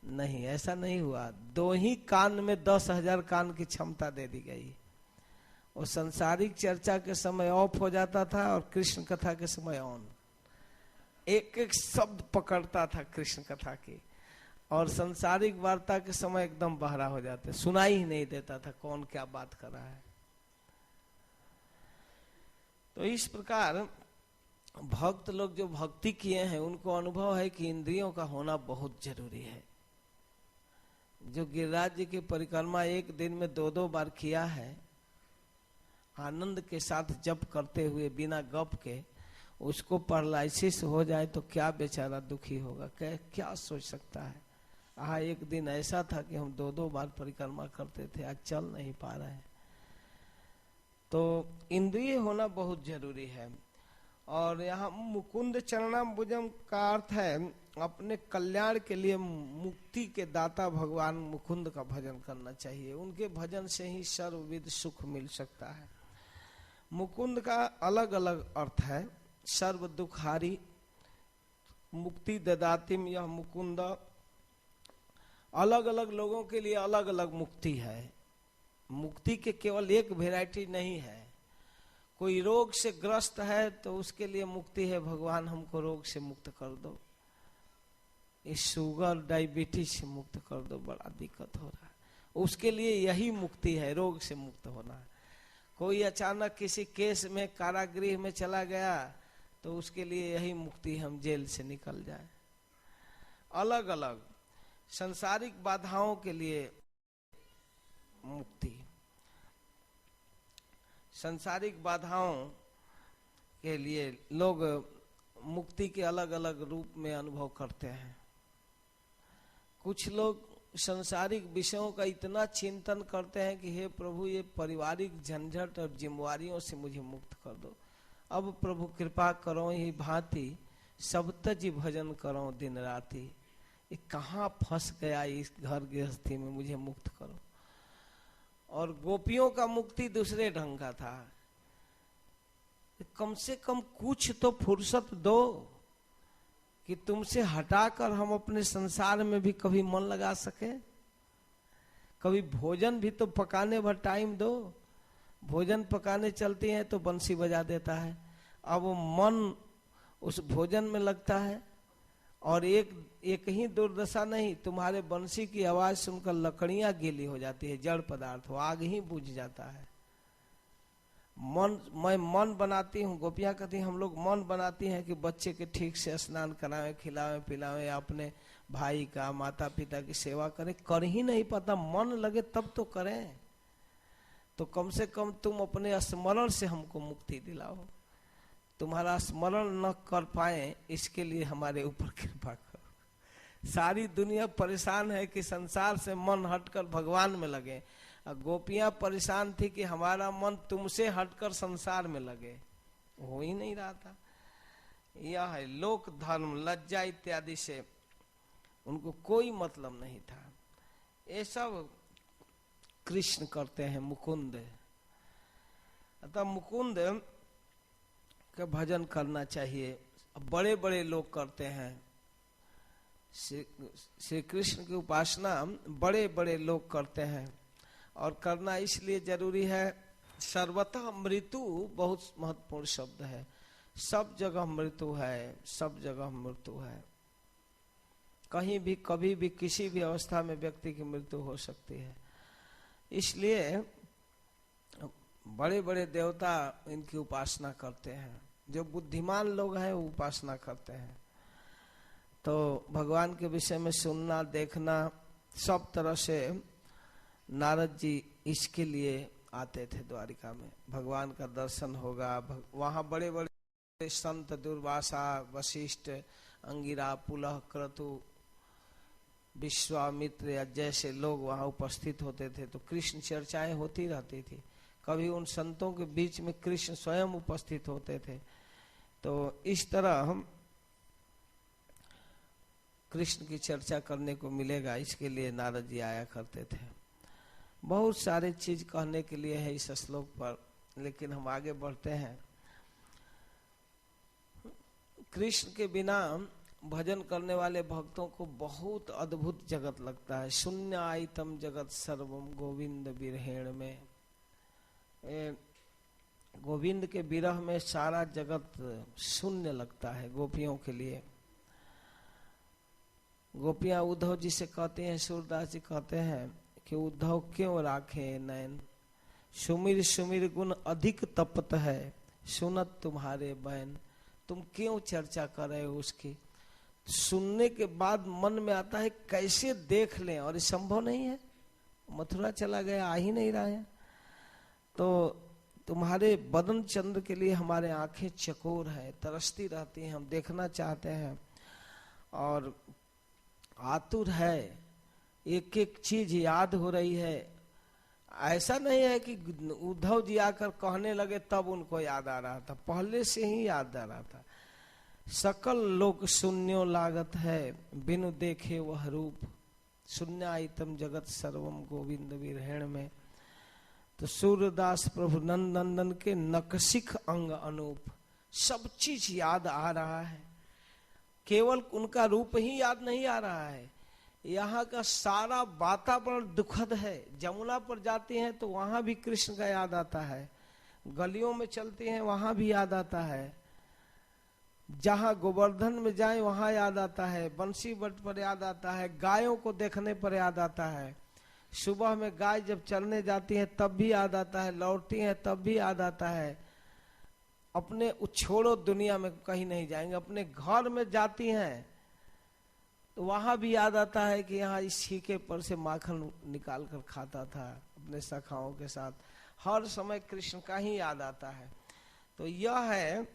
नहीं, ऐसा नहीं हुआ। 2 ही कान में 10,000 कान की क्षमता दे दी गई। और संसारिक चर्चा के समय ऑफ हो जाता था और कृष्ण कथा के समय ऑन। एक एक शब्द पकड़ता था कृष्ण कथा की, और संसारिक वार्ता के समय एकदम बहरा हो जाते, सुनाई ही नहीं देता था कौन क्या बात कर रहा है। तो इस प्रकार भक्त लोग जो भक्ति किए हैं उनको अनुभव है कि इंद्रियों का होना बहुत जरूरी है। जो गिरिराज जी की परिक्रमा एक दिन में 2-2 बार किया है, आनंद के साथ जप करते हुए बिना गप के, उसको पैरालिसिस हो जाए तो क्या बेचारा दुखी होगा, क्या सोच सकता है। एक दिन ऐसा था कि हम 2-2 बार परिक्रमा करते थे, आज चल नहीं पा रहे हैं। तो इंद्रिय होना बहुत जरूरी है। और यहाँ मुकुंद चरणाम्बुजम का अर्थ है अपने कल्याण के लिए मुक्ति के दाता भगवान मुकुंद का भजन करना चाहिए। उनके भजन से ही सर्वविध सुख मिल सकता है। मुकुंद का अलग अलग अर्थ है। सर्व दुखारी, मुक्ति ददातिम, यह मुकुंद अलग अलग लोगों के लिए अलग अलग मुक्ति है। मुक्ति के केवल एक वैरायटी नहीं है। कोई रोग से ग्रस्त है तो उसके लिए मुक्ति है, भगवान हमको रोग से मुक्त कर दो, इस शुगर डायबिटीज से मुक्त कर दो, बड़ा दिक्कत हो रहा है, उसके लिए यही मुक्ति है, रोग से मुक्त होना है। कोई अचानक किसी केस में कारागृह में चला गया तो उसके लिए यही मुक्ति, हम जेल से निकल जाए। अलग अलग संसारिक बाधाओं के लिए मुक्ति, संसारिक बाधाओं के लिए लोग मुक्ति के अलग अलग रूप में अनुभव करते हैं। कुछ लोग संसारिक विषयों का इतना चिंतन करते हैं कि हे प्रभु, ये पारिवारिक झंझट और जिम्मेवारियों से मुझे मुक्त कर दो, अब प्रभु कृपा करो, ही भांति सब तजी भजन करो दिन राती, ये कहाँ फंस गया इस घर गृहस्थी में, मुझे मुक्त करो। और गोपियों का मुक्ति दूसरे ढंग का था, कम से कम कुछ तो फुर्सत दो कि तुमसे हटाकर हम अपने संसार में भी कभी मन लगा सके। कभी भोजन भी तो पकाने भर टाइम दो। भोजन पकाने चलती हैं तो बंसी बजा देता है, अब वो मन उस भोजन में लगता है, और एक ही दुर्दशा नहीं, तुम्हारे बंसी की आवाज सुनकर लकड़ियां गीली हो जाती है, जड़ पदार्थ हो, आग ही बुझ जाता है। मैं मन बनाती हूँ, गोपियां कहती हम लोग मन बनाती हैं कि बच्चे के ठीक से स्नान कराएं, खिलावें पिलावें, अपने भाई का माता पिता की सेवा करें, कर ही नहीं पाता, मन लगे तब तो करें। तो कम से कम तुम अपने स्मरण से हमको मुक्ति दिलाओ। तुम्हारा स्मरण न कर पाए इसके लिए हमारे ऊपर कृपा करो। सारी दुनिया परेशान है कि संसार से मन हटकर भगवान में लगे, और गोपियां परेशान थी कि हमारा मन तुमसे हटकर संसार में लगे, हो ही नहीं रहा था। यह है लोक धर्म, लज्जा इत्यादि से उनको कोई मतलब नहीं था। ये सब कृष्ण करते हैं, मुकुंद। अतः मुकुंद का भजन करना चाहिए। बड़े बड़े लोग करते हैं श्री कृष्ण की उपासना, बड़े बड़े लोग करते हैं, और करना इसलिए जरूरी है। सर्वतः मृत्यु बहुत महत्वपूर्ण शब्द है। सब जगह मृत्यु है, सब जगह मृत्यु है। कहीं भी कभी भी किसी भी अवस्था में व्यक्ति की मृत्यु हो सकती है। इसलिए बड़े बड़े देवता इनकी उपासना करते हैं। जो बुद्धिमान लोग हैं वो उपासना करते हैं। तो भगवान के विषय में सुनना देखना, सब तरह से नारद जी इसके लिए आते थे द्वारिका में। भगवान का दर्शन होगा, वहाँ बड़े बड़े संत दुर्वासा, वशिष्ठ, अंगिरा, पुलह, क्रतु, विश्वामित्र जैसे लोग वहाँ उपस्थित होते थे। तो कृष्ण चर्चाएं होती रहती थी। कभी उन संतों के बीच में कृष्ण स्वयं उपस्थित होते थे। तो इस तरह हम कृष्ण की चर्चा करने को मिलेगा, इसके लिए नारद जी आया करते थे। बहुत सारे चीज कहने के लिए है इस श्लोक पर, लेकिन हम आगे बढ़ते हैं। कृष्ण के बिना भजन करने वाले भक्तों को बहुत अद्भुत जगत लगता है। शून्य आइतम जगत सर्वम गोविंद विरहेण में, गोविंद के विरह में सारा जगत शून्य लगता है गोपियों के लिए। गोपियां उद्धव जी से कहते हैं, सूरदास जी कहते हैं कि उद्धव क्यों राखे नयन, सुमिर सुमिर गुण अधिक तपत है, सुनत तुम्हारे बैन। तुम क्यों चर्चा कर रहे हो उसकी? सुनने के बाद मन में आता है कैसे देख लें, और ये संभव नहीं है। मथुरा चला गया, आ ही नहीं रहा है। तो तुम्हारे बदन चंद्र के लिए हमारे आंखें चकोर है, तरसती रहती हैं, हम देखना चाहते हैं और आतुर है, एक एक चीज याद हो रही है। ऐसा नहीं है कि उद्धव जी आकर कहने लगे तब उनको याद आ रहा था, पहले से ही याद आ रहा था। सकल लोक शून्यो लागत है, बिनु देखे वह रूप, शून्य आइतम जगत सर्वम गोविंद विरहेण में। तो सूर्यदास प्रभु नंदन के नकसिक अंग अनूप, सब चीज याद आ रहा है, केवल उनका रूप ही याद नहीं आ रहा है। यहाँ का सारा वातावरण दुखद है। जमुना पर जाते हैं तो वहां भी कृष्ण का याद आता है, गलियों में चलते हैं वहां भी याद आता है, जहां गोवर्धन में जाए वहां याद आता है, बंसी बट पर याद आता है, गायों को देखने पर याद आता है, सुबह में गाय जब चलने जाती है तब भी याद आता है, लौटती है तब भी याद आता है। अपने छोड़ो दुनिया में कहीं नहीं जाएंगे, अपने घर में जाती हैं तो वहां भी याद आता है कि यहाँ इस छीके पर से माखन निकाल कर खाता था अपने सखाओं के साथ। हर समय कृष्ण का ही याद आता है। तो यह है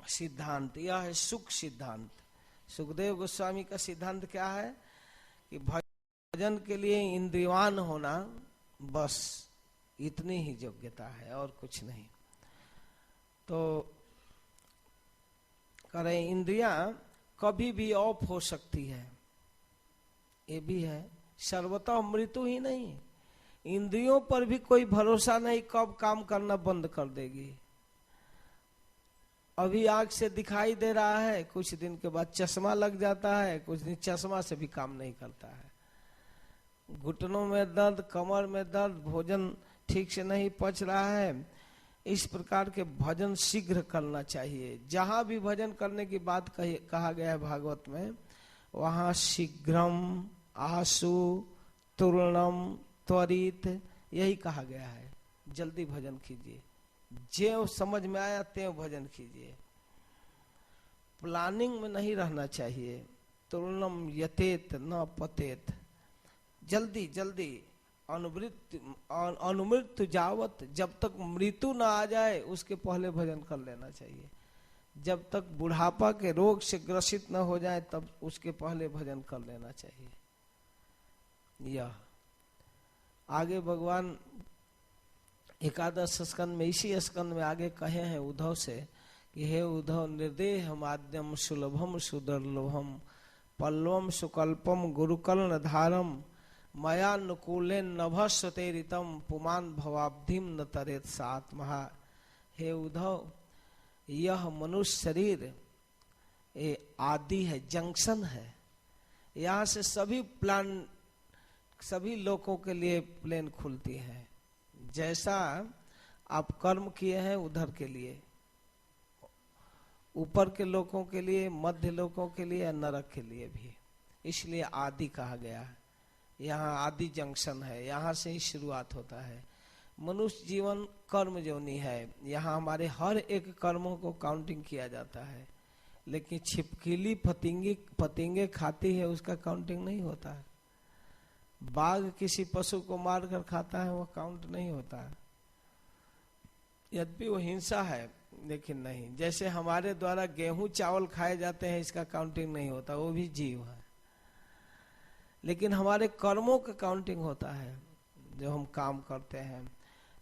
सिद्धांत, यह है सुख सिद्धांत। सुखदेव गोस्वामी का सिद्धांत क्या है कि भजन के लिए इंद्रियवान होना, बस इतनी ही योग्यता है और कुछ नहीं। तो करें, इंद्रियां कभी भी ऑफ हो सकती है, ये भी है। सर्वतः मृत्यु ही नहीं, इंद्रियों पर भी कोई भरोसा नहीं कब काम करना बंद कर देगी। अभी आंख से दिखाई दे रहा है, कुछ दिन के बाद चश्मा लग जाता है, कुछ दिन चश्मा से भी काम नहीं करता है। घुटनों में दर्द, कमर में दर्द, भोजन ठीक से नहीं पच रहा है, इस प्रकार के भजन शीघ्र करना चाहिए। जहां भी भजन करने की बात कहा गया है भागवत में, वहां शीघ्रम, आशु, तुर्णम, त्वरित यही कहा गया है। जल्दी भजन कीजिए, जो समझ में आया त्यों भजन कीजिए। प्लानिंग में नहीं रहना चाहिए। तुर्णम यतेत न पतेत, जल्दी जल्दी अनुमृत्यु जावत, जब तक मृत्यु ना आ जाए उसके पहले भजन कर लेना चाहिए। जब तक बुढ़ापा के रोग से ग्रसित न हो जाए तब उसके पहले भजन कर लेना चाहिए। यह आगे भगवान एकादश स्कंद में, इसी स्कंद में आगे कहे हैं उद्धव से कि हे उद्धव, निर्देह माध्यम सुलभम सुदुर्लभम पल्लवम सुकल्पम गुरुकर्ण धारम मयानुकूलेन नभस्वतेरितम पुमान भवाब्धिम न तरेत सात्महा। हे उद्धव, यह मनुष्य शरीर ये आदि है, जंक्शन है। यहाँ से सभी लोगों के लिए प्लेन खुलती है। जैसा आप कर्म किए हैं उधर के लिए, ऊपर के लोगों के लिए, मध्य लोगों के लिए, नरक के लिए भी। इसलिए आदि कहा गया है। यहाँ आदि जंक्शन है, यहाँ से ही शुरुआत होता है। मनुष्य जीवन कर्म जोनी है। यहाँ हमारे हर एक कर्मों को काउंटिंग किया जाता है, लेकिन छिपकली पतंगे खाती है, उसका काउंटिंग नहीं होता है। बाघ किसी पशु को मार कर खाता है, वह काउंट नहीं होता है, यद्यपि वो हिंसा है लेकिन नहीं। जैसे हमारे द्वारा गेहूं चावल खाए जाते हैं, इसका काउंटिंग नहीं होता, वो भी जीव है। लेकिन हमारे कर्मों का काउंटिंग होता है। जो हम काम करते हैं,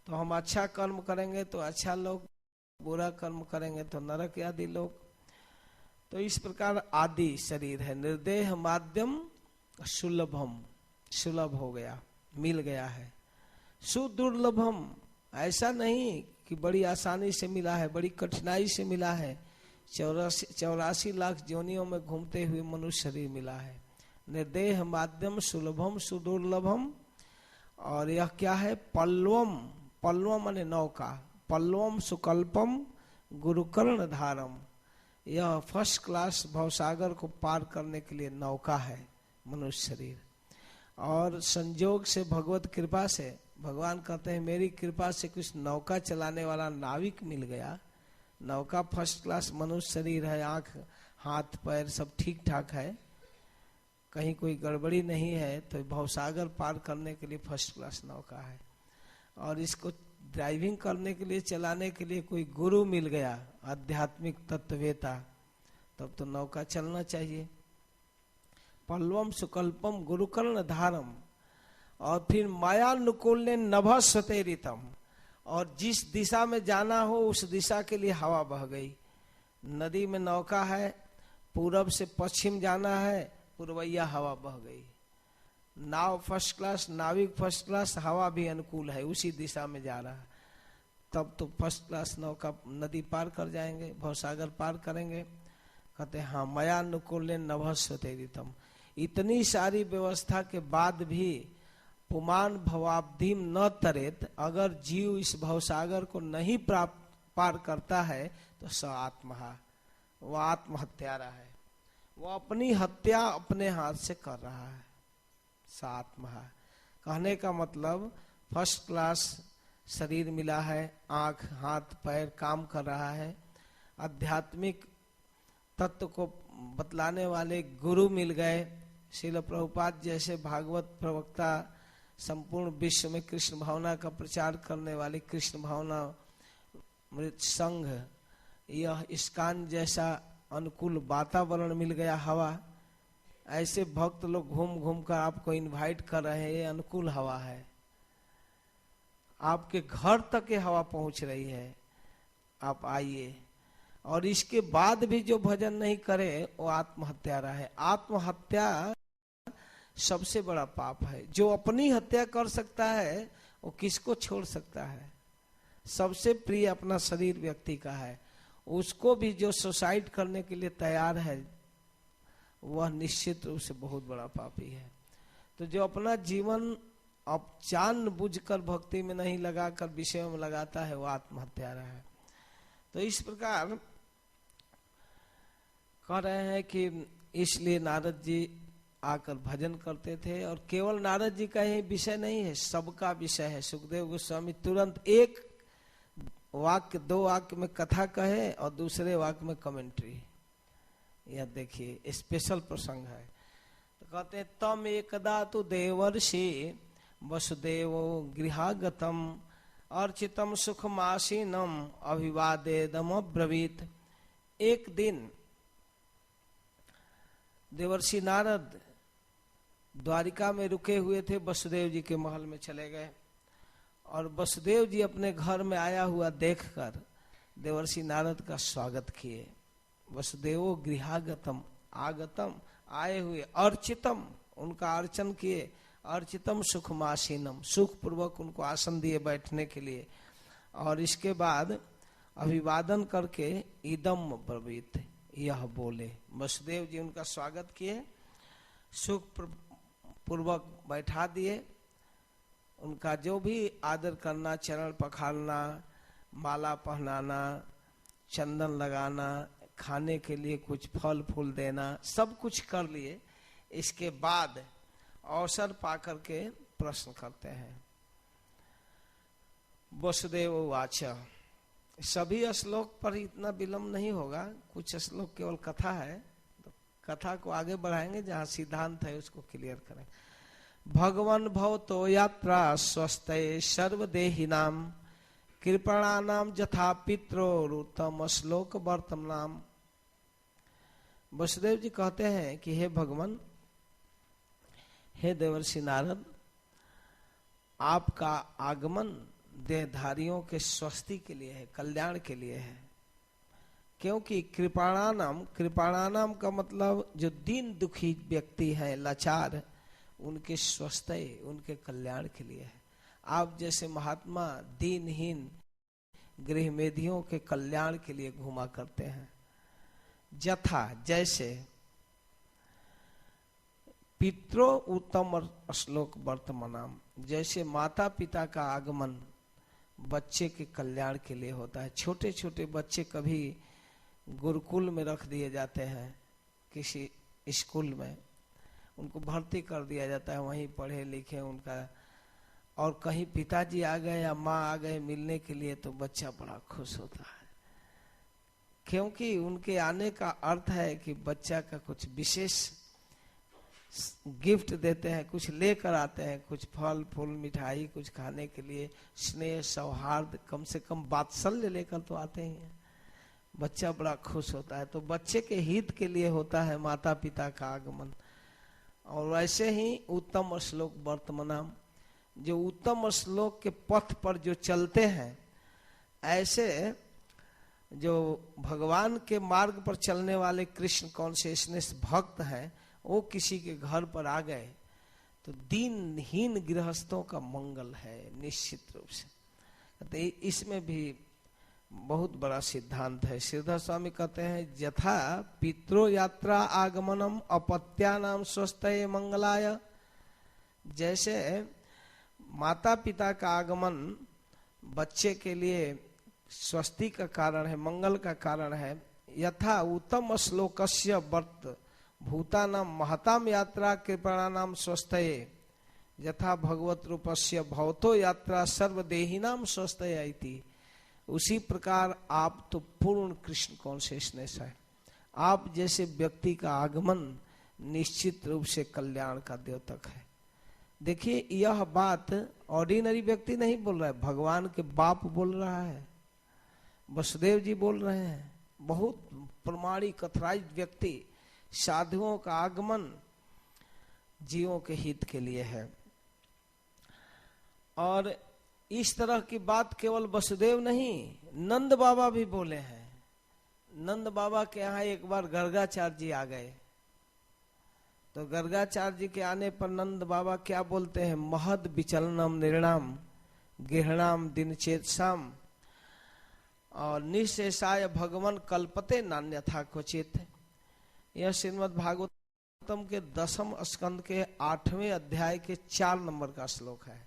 तो हम अच्छा कर्म करेंगे तो अच्छा लोग, बुरा कर्म करेंगे तो नरक आदि लोग। तो इस प्रकार आदि शरीर है। निर्देह माध्यम सुलभम, सुलभ हो गया, मिल गया है। सुदुर्लभम, ऐसा नहीं कि बड़ी आसानी से मिला है, बड़ी कठिनाई से मिला है। 84 लाख योनियों में घूमते हुए मनुष्य शरीर मिला है। निर्देह माध्यम सुलभम सुदुर्लभम। और यह क्या है? पल्लवम, पल्लवम माने नौका, पल्लवम सुकल्पम गुरुकर्ण धारम। यह फर्स्ट क्लास भवसागर को पार करने के लिए नौका है मनुष्य शरीर। और संजोग से, भगवत कृपा से, भगवान कहते हैं मेरी कृपा से कुछ नौका चलाने वाला नाविक मिल गया। नौका फर्स्ट क्लास मनुष्य शरीर है, आंख हाथ पैर सब ठीक ठाक है, कहीं कोई गड़बड़ी नहीं है, तो भवसागर पार करने के लिए फर्स्ट क्लास नौका है। और इसको ड्राइविंग करने के लिए, चलाने के लिए कोई गुरु मिल गया, आध्यात्मिक तत्ववेता, तब तो नौका चलना चाहिए। पल्लवम सुकल्पम गुरुकर्ण धारम। और फिर मायानुकूल ने नभस्वतेरितम, और जिस दिशा में जाना हो उस दिशा के लिए हवा बह गई। नदी में नौका है, पूरब से पश्चिम जाना है, पूर्वैया हवा बह गई। नाव फर्स्ट क्लास, नाविक फर्स्ट क्लास, हवा भी अनुकूल है, उसी दिशा में जा रहा है, तब तो फर्स्ट क्लास नौका नदी पार कर जाएंगे, भवसागर पार करेंगे। कहते हाँ, मयानुकूल ने नभस्वतेरितम। इतनी सारी व्यवस्था के बाद भी पुमान भवाब्धिम न तरेत, अगर जीव इस भवसागर को नहीं पार करता है तो स आत्महा, वह आत्महत्यारा है, वो अपनी हत्या अपने हाथ से कर रहा है। स आत्महा कहने का मतलब फर्स्ट क्लास शरीर मिला है, आंख हाथ पैर काम कर रहा है, आध्यात्मिक तत्व को बतलाने वाले गुरु मिल गए। श्रील प्रभुपाद जैसे भागवत प्रवक्ता, संपूर्ण विश्व में कृष्ण भावना का प्रचार करने वाले कृष्ण भावना मृत संघ, यह इस्कान जैसा अनुकूल वातावरण मिल गया, हवा। ऐसे भक्त लोग घूम घूम कर आपको इनवाइट कर रहे हैं, ये अनुकूल हवा है, आपके घर तक ये हवा पहुंच रही है, आप आइए। और इसके बाद भी जो भजन नहीं करे वो आत्महत्यारा है। आत्महत्या सबसे बड़ा पाप है। जो अपनी हत्या कर सकता है वो किसको छोड़ सकता है? सबसे प्रिय अपना शरीर व्यक्ति का है, उसको भी जो सुसाइड करने के लिए तैयार है वह निश्चित रूप से बहुत बड़ा पापी है। तो जो अपना जीवन अब जानबूझकर भक्ति में नहीं लगाकर विषयों में लगाता है वो आत्महत्यारा है। तो इस प्रकार कह रहे हैं कि इसलिए नारद जी आकर भजन करते थे। और केवल नारद जी का ही विषय नहीं है, सबका विषय है। सुखदेव गोस्वामी तुरंत एक वाक्य, 2 वाक्य में कथा कहे और दूसरे वाक्य में कमेंट्री। यह देखिए स्पेशल प्रसंग है। तो कहते हैं तम एकदा तो देवर्षि वसुदेवो गृहागतम अर्चितम सुखमासीनम अभिवादेदम अब्रवीत। एक दिन देवर्षि नारद द्वारिका में रुके हुए थे, वसुदेव जी के महल में चले गए और वसुदेव जी अपने घर में आया हुआ देखकर देवर्षि नारद का स्वागत किए। वसुदेवो गृहागतम, आगतम आए हुए, अर्चितम उनका अर्चन किए, अर्चितम सुखमासीनम सुख पूर्वक उनको आसन दिए बैठने के लिए। और इसके बाद अभिवादन करके इदम ब्रवीत, यह बोले। वसुदेव जी उनका स्वागत किए, सुख पूर्वक बैठा दिए, उनका जो भी आदर करना, चरण पखारना, माला पहनाना, चंदन लगाना, खाने के लिए कुछ फल फूल देना, सब कुछ कर लिए। इसके बाद अवसर पाकर के प्रश्न करते हैं। वसुदेव वाच, सभी श्लोक पर इतना विलंब नहीं होगा, कुछ श्लोक केवल कथा है, तो कथा को आगे बढ़ाएंगे, जहाँ सिद्धांत है उसको क्लियर करें। भगवान भवतो यात्रा स्वस्थे सर्वदेहिनाम कृपणानाम यथा पित्रोरुतम श्लोक वर्तमानम। वसुदेव जी कहते हैं कि हे भगवान, हे देवर्षि नारद, आपका आगमन देहधारियों के स्वस्थि के लिए है, कल्याण के लिए है। क्योंकि कृपाणानाम, कृपाणानाम का मतलब जो दीन दुखी व्यक्ति है, लाचार, उनके स्वस्थ, उनके कल्याण के लिए है। आप जैसे महात्मा दीनहीन गृहमेधियों के कल्याण के लिए घुमा करते हैं। यथा, जैसे, पितरो उत्तम श्लोक वर्तमानम, जैसे माता पिता का आगमन बच्चे के कल्याण के लिए होता है। छोटे छोटे बच्चे कभी गुरुकुल में रख दिए जाते हैं, किसी स्कूल में उनको भर्ती कर दिया जाता है, वहीं पढ़े लिखे उनका, और कहीं पिताजी आ गए या माँ आ गए मिलने के लिए तो बच्चा बड़ा खुश होता है। क्योंकि उनके आने का अर्थ है कि बच्चा का कुछ विशेष गिफ्ट देते हैं, कुछ लेकर आते हैं, कुछ फल फूल मिठाई, कुछ खाने के लिए, स्नेह सौहार्द, कम से कम वात्सल्य लेकर तो आते ही हैं। बच्चा बड़ा खुश होता है। तो बच्चे के हित के लिए होता है माता पिता का आगमन। और वैसे ही उत्तम श्लोक वर्तमानम, जो उत्तम श्लोक के पथ पर जो चलते हैं, ऐसे जो भगवान के मार्ग पर चलने वाले कृष्ण कॉन्शियसनेस भक्त हैं, वो किसी के घर पर आ गए तो दीनहीन गृहस्थों का मंगल है निश्चित रूप से। तो इसमें भी बहुत बड़ा सिद्धांत है। श्रीधर स्वामी कहते हैं यथा पितरो यात्रा आगमनम अपत्यानाम स्वस्थये मंगलाय, जैसे माता पिता का आगमन बच्चे के लिए स्वस्ति का कारण है, मंगल का कारण है। यथा उत्तम श्लोकस्य वर्त भूतानाम महताम यात्रा कृपणानाम स्वस्थये यथा भगवत रूपस्य भवतो यात्रा सर्वदेहिनाम स्वस्थये इति। उसी प्रकार आप तो पूर्ण कृष्ण कॉन्शियसनेस है। आप जैसे व्यक्ति का आगमन निश्चित रूप से कल्याण का द्योतक है। देखिए, यह बात ऑर्डिनरी व्यक्ति नहीं बोल रहा है, भगवान के बाप बोल रहा है, वसुदेव जी बोल रहे हैं। बहुत प्रमाणिक अथराइज्ड व्यक्ति, साधुओं का आगमन जीवों के हित के लिए है। और इस तरह की बात केवल वसुदेव नहीं, नंद बाबा भी बोले हैं। नंद बाबा के यहाँ एक बार गर्गाचार्य जी आ गए, तो गर्गाचार्य जी के आने पर नंद बाबा क्या बोलते हैं, महद विचलनम निर्णाम गृहणाम दिनचेतसाम और निशेषाय भगवान कल्पते नान्यथा क्वचित। यह श्रीमद् भागवत भागवतम के 10वें स्कंद के 8वें अध्याय के 4 नंबर का श्लोक है।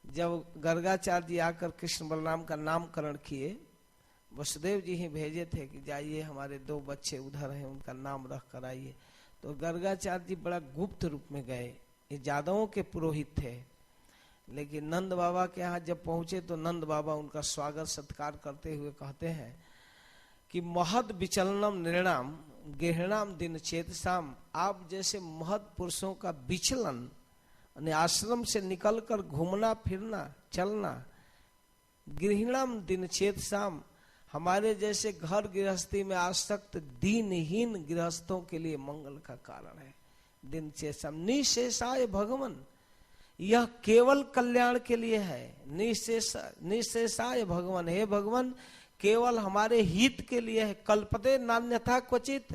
जब गर्गाचार्य जी आकर कृष्ण बलराम का नामकरण किए, वसुदेव जी ही भेजे थे कि जाइए हमारे 2 बच्चे उधर हैं, उनका नाम रख कर आइए। तो गर्गाचार्य जी बड़ा गुप्त रूप में गए। ये यादवों के पुरोहित थे, लेकिन नंद बाबा के यहाँ जब पहुंचे तो नंद बाबा उनका स्वागत सत्कार करते हुए कहते हैं कि महद विचलनम निर्णाम गृहणाम दिन चेतसाम। आप जैसे महद पुरुषों का विचलन, आश्रम से निकलकर घूमना फिरना चलना, गृहणाम दिन चेतसाम, हमारे जैसे घर गृहस्थी में आसक्त दीनहीन गृहस्थों के लिए मंगल का कारण है। दिन चेतसाम निशेषाय भगवान, यह केवल कल्याण के लिए है। निशेषाय भगवान, हे भगवान केवल हमारे हित के लिए है। कल्पते नान्यथा क्वचित,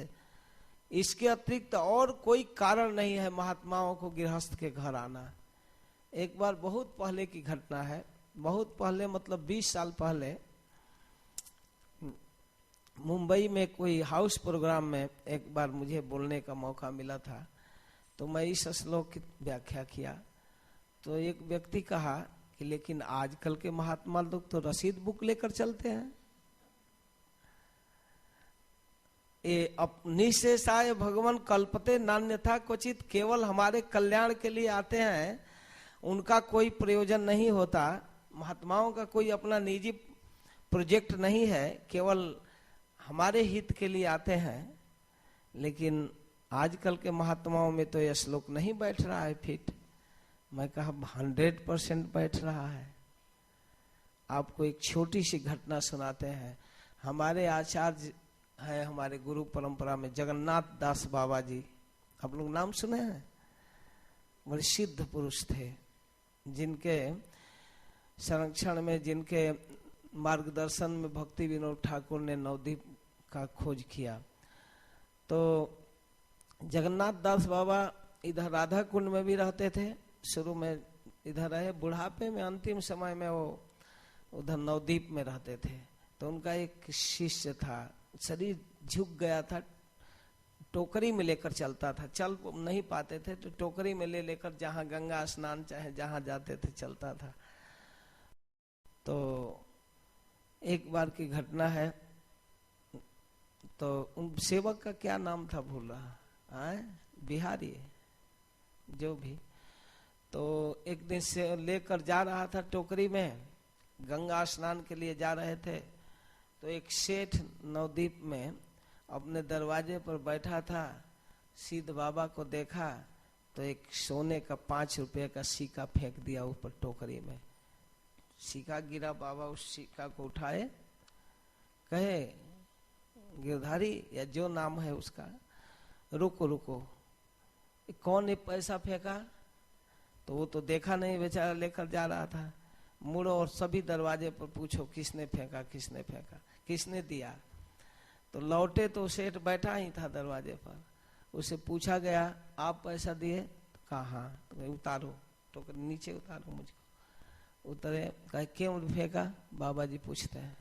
इसके अतिरिक्त और कोई कारण नहीं है महात्माओं को गृहस्थ के घर आना। एक बार बहुत पहले की घटना है, बहुत पहले मतलब 20 साल पहले मुंबई में कोई हाउस प्रोग्राम में एक बार मुझे बोलने का मौका मिला था, तो मैं इस श्लोक की व्याख्या किया। तो एक व्यक्ति कहा कि लेकिन आजकल के महात्मा लोग तो रसीद बुक लेकर चलते हैं। निशेषाय भगवान कल्पते नान्यथा क्वचित, केवल हमारे कल्याण के लिए आते हैं, उनका कोई प्रयोजन नहीं होता। महात्माओं का कोई अपना निजी प्रोजेक्ट नहीं है, केवल हमारे हित के लिए आते हैं। लेकिन आजकल के महात्माओं में तो यह श्लोक नहीं बैठ रहा है फिट। मैं कहा 100% बैठ रहा है। आपको एक छोटी सी घटना सुनाते हैं। हमारे आचार्य है, हमारे गुरु परंपरा में जगन्नाथ दास बाबा जी, आप लोग नाम सुने हैं? बड़े सिद्ध पुरुष थे, जिनके संरक्षण में, जिनके मार्गदर्शन में भक्ति विनोद ठाकुर ने नवदीप का खोज किया। तो जगन्नाथ दास बाबा इधर राधा कुंड में भी रहते थे। शुरू में इधर रहे, बुढ़ापे में अंतिम समय में वो उधर नवदीप में रहते थे। तो उनका एक शिष्य था, शरीर झुक गया था, टोकरी में लेकर चलता था, चल नहीं पाते थे तो टोकरी में ले लेकर जहाँ गंगा स्नान चाहे जहाँ जाते थे चलता था। तो एक बार की घटना है, तो उन सेवक का क्या नाम था भूल रहा है, बिहारी जो भी। तो एक दिन से लेकर जा रहा था टोकरी में, गंगा स्नान के लिए जा रहे थे। तो एक सेठ नवदीप में अपने दरवाजे पर बैठा था, सिद्ध बाबा को देखा तो एक सोने का 5 रुपये का सिक्का फेंक दिया ऊपर टोकरी में। सिक्का गिरा, बाबा उस सिक्का को उठाए, कहे गिरधारी या जो नाम है उसका, रुको रुको, कौन ने पैसा फेंका? तो वो तो देखा नहीं, बेचारा लेकर जा रहा था। मुड़ो और सभी दरवाजे पर पूछो किसने फेंका, किसने फेंका, किसने दिया। तो लौटे तो सेठ बैठा ही था दरवाजे पर। उसे पूछा गया आप पैसा दिए? तो कहा हाँ। तो उतारो, तो नीचे उतारो मुझको। उतरे, कहे क्यों फेंका? बाबा जी पूछते हैं।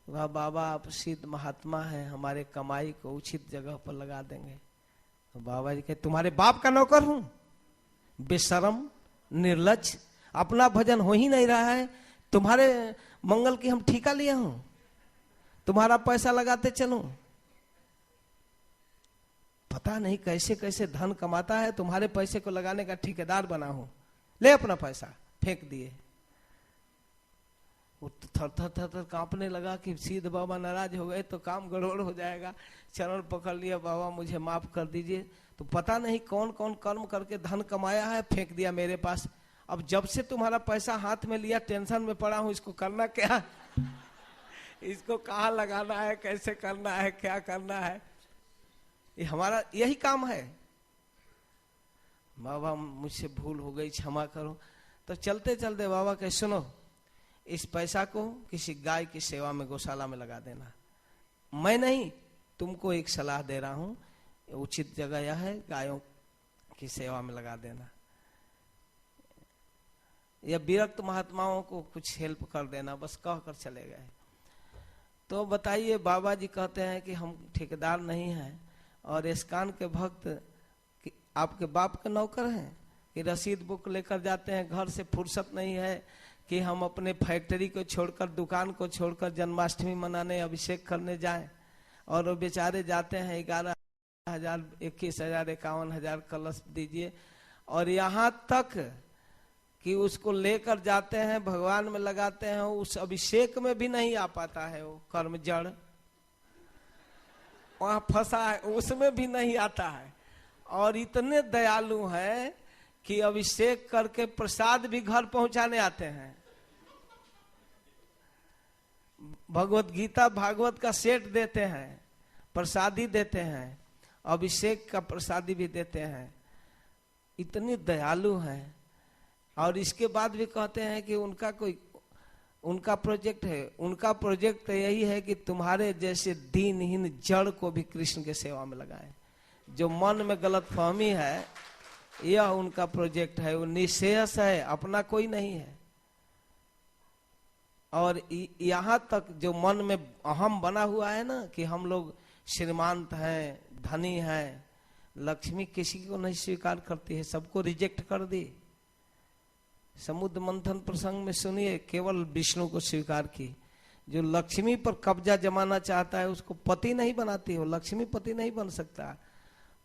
वह बाबा आप सिद्ध महात्मा हैं, हमारे कमाई को उचित जगह पर लगा देंगे। तो बाबा जी कहे तुम्हारे बाप का नौकर हूं? बेशरम, निर्लज, अपना भजन हो ही नहीं रहा है, तुम्हारे मंगल की हम ठेका लिया हूं, तुम्हारा पैसा लगाते चलूं? पता नहीं कैसे कैसे धन कमाता है, तुम्हारे पैसे को लगाने का ठेकेदार बना हूं, ले अपना पैसा। फेंक दिए। वो थर थर थर थर कांपने लगा कि सिद्ध बाबा नाराज हो गए तो काम गड़बड़ हो जाएगा। चरण पकड़ लिया, बाबा मुझे माफ कर दीजिए। तो पता नहीं कौन कौन कर्म करके धन कमाया है, फेंक दिया मेरे पास। अब जब से तुम्हारा पैसा हाथ में लिया टेंशन में पड़ा हूं, इसको करना क्या, इसको कहाँ लगाना है, कैसे करना है, क्या करना है, ये हमारा यही काम है। बाबा मुझसे भूल हो गई, क्षमा करो। तो चलते चलते बाबा कहे सुनो, इस पैसा को किसी गाय की सेवा में गौशाला में लगा देना। मैं नहीं, तुमको एक सलाह दे रहा हूं, उचित जगह यह है, गायों की सेवा में लगा देना। या विरक्त महात्माओं को कुछ हेल्प कर देना, बस कह कर चले गए। तो बताइए, बाबा जी कहते हैं कि हम ठेकेदार नहीं हैं और इस्कान के भक्त आपके बाप के नौकर हैं कि रसीद बुक लेकर जाते हैं, घर से फुर्सत नहीं है कि हम अपने फैक्ट्री को छोड़कर, दुकान को छोड़कर जन्माष्टमी मनाने, अभिषेक करने जाएं, और वो बेचारे जाते हैं 11,000, 21,000, 51,000 कलश दीजिए, और यहाँ तक कि उसको लेकर जाते हैं, भगवान में लगाते हैं, उस अभिषेक में भी नहीं आ पाता है, वो कर्म जड़ वहां फंसा है, उसमें भी नहीं आता है। और इतने दयालु हैं कि अभिषेक करके प्रसाद भी घर पहुंचाने आते हैं। भगवत गीता भागवत का सेट देते हैं, प्रसादी देते हैं, अभिषेक का प्रसादी भी देते हैं। इतनी दयालु हैं। और इसके बाद भी कहते हैं कि उनका प्रोजेक्ट है, उनका प्रोजेक्ट यही है कि तुम्हारे जैसे दीनहीन जड़ को भी कृष्ण के सेवा में लगाएं। जो मन में गलत फहमी है, यह उनका प्रोजेक्ट है। वो निश्चेयस है, अपना कोई नहीं है। और यहाँ तक जो मन में अहम बना हुआ है ना कि हम लोग श्रीमंत हैं, धनी हैं, लक्ष्मी किसी को नहीं स्वीकार करती है, सबको रिजेक्ट कर दी। समुद्र मंथन प्रसंग में सुनिए, केवल विष्णु को स्वीकार की। जो लक्ष्मी पर कब्जा जमाना चाहता है उसको पति नहीं बनाती हो, लक्ष्मी पति नहीं बन सकता,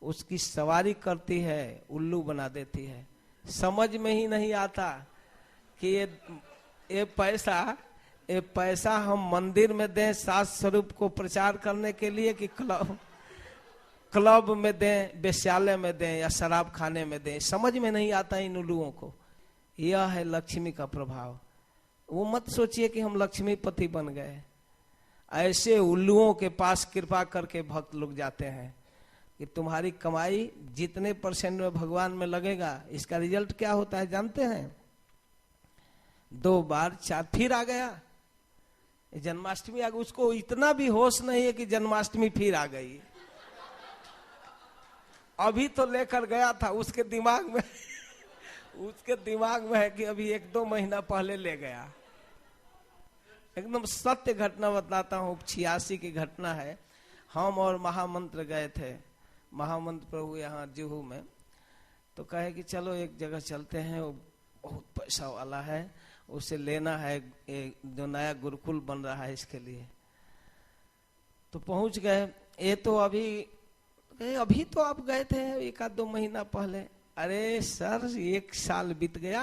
उसकी सवारी करती है, उल्लू बना देती है। समझ में ही नहीं आता कि ये पैसा हम मंदिर में दें सात स्वरूप को प्रचार करने के लिए, कि क्लब में दें, वेश्यालय में दें, या शराब खाने में दें। समझ में नहीं आता इन उल्लुओं को। यह है लक्ष्मी का प्रभाव। वो मत सोचिए कि हम लक्ष्मीपति बन गए। ऐसे उल्लुओं के पास कृपा करके भक्त लोग जाते हैं कि तुम्हारी कमाई जितने % में भगवान में लगेगा, इसका रिजल्ट क्या होता है जानते हैं? 2 बार 4 फिर आ गया, जन्माष्टमी आ गई। उसको इतना भी होश नहीं है कि जन्माष्टमी फिर आ गई। अभी तो लेकर गया था, उसके दिमाग में है कि अभी 1-2 महीना पहले ले गया। एकदम सत्य घटना बताता हूँ, 86 की घटना है। हम और महामंत्र गए थे, महामंत्र प्रभु यहाँ जुहू में। तो कहे कि चलो एक जगह चलते हैं, वो बहुत पैसा वाला है, उसे लेना है, जो नया गुरुकुल बन रहा है इसके लिए। तो पहुंच गए। ये तो अभी तो आप गए थे 1-2 महीना पहले। अरे सर 1 साल बीत गया।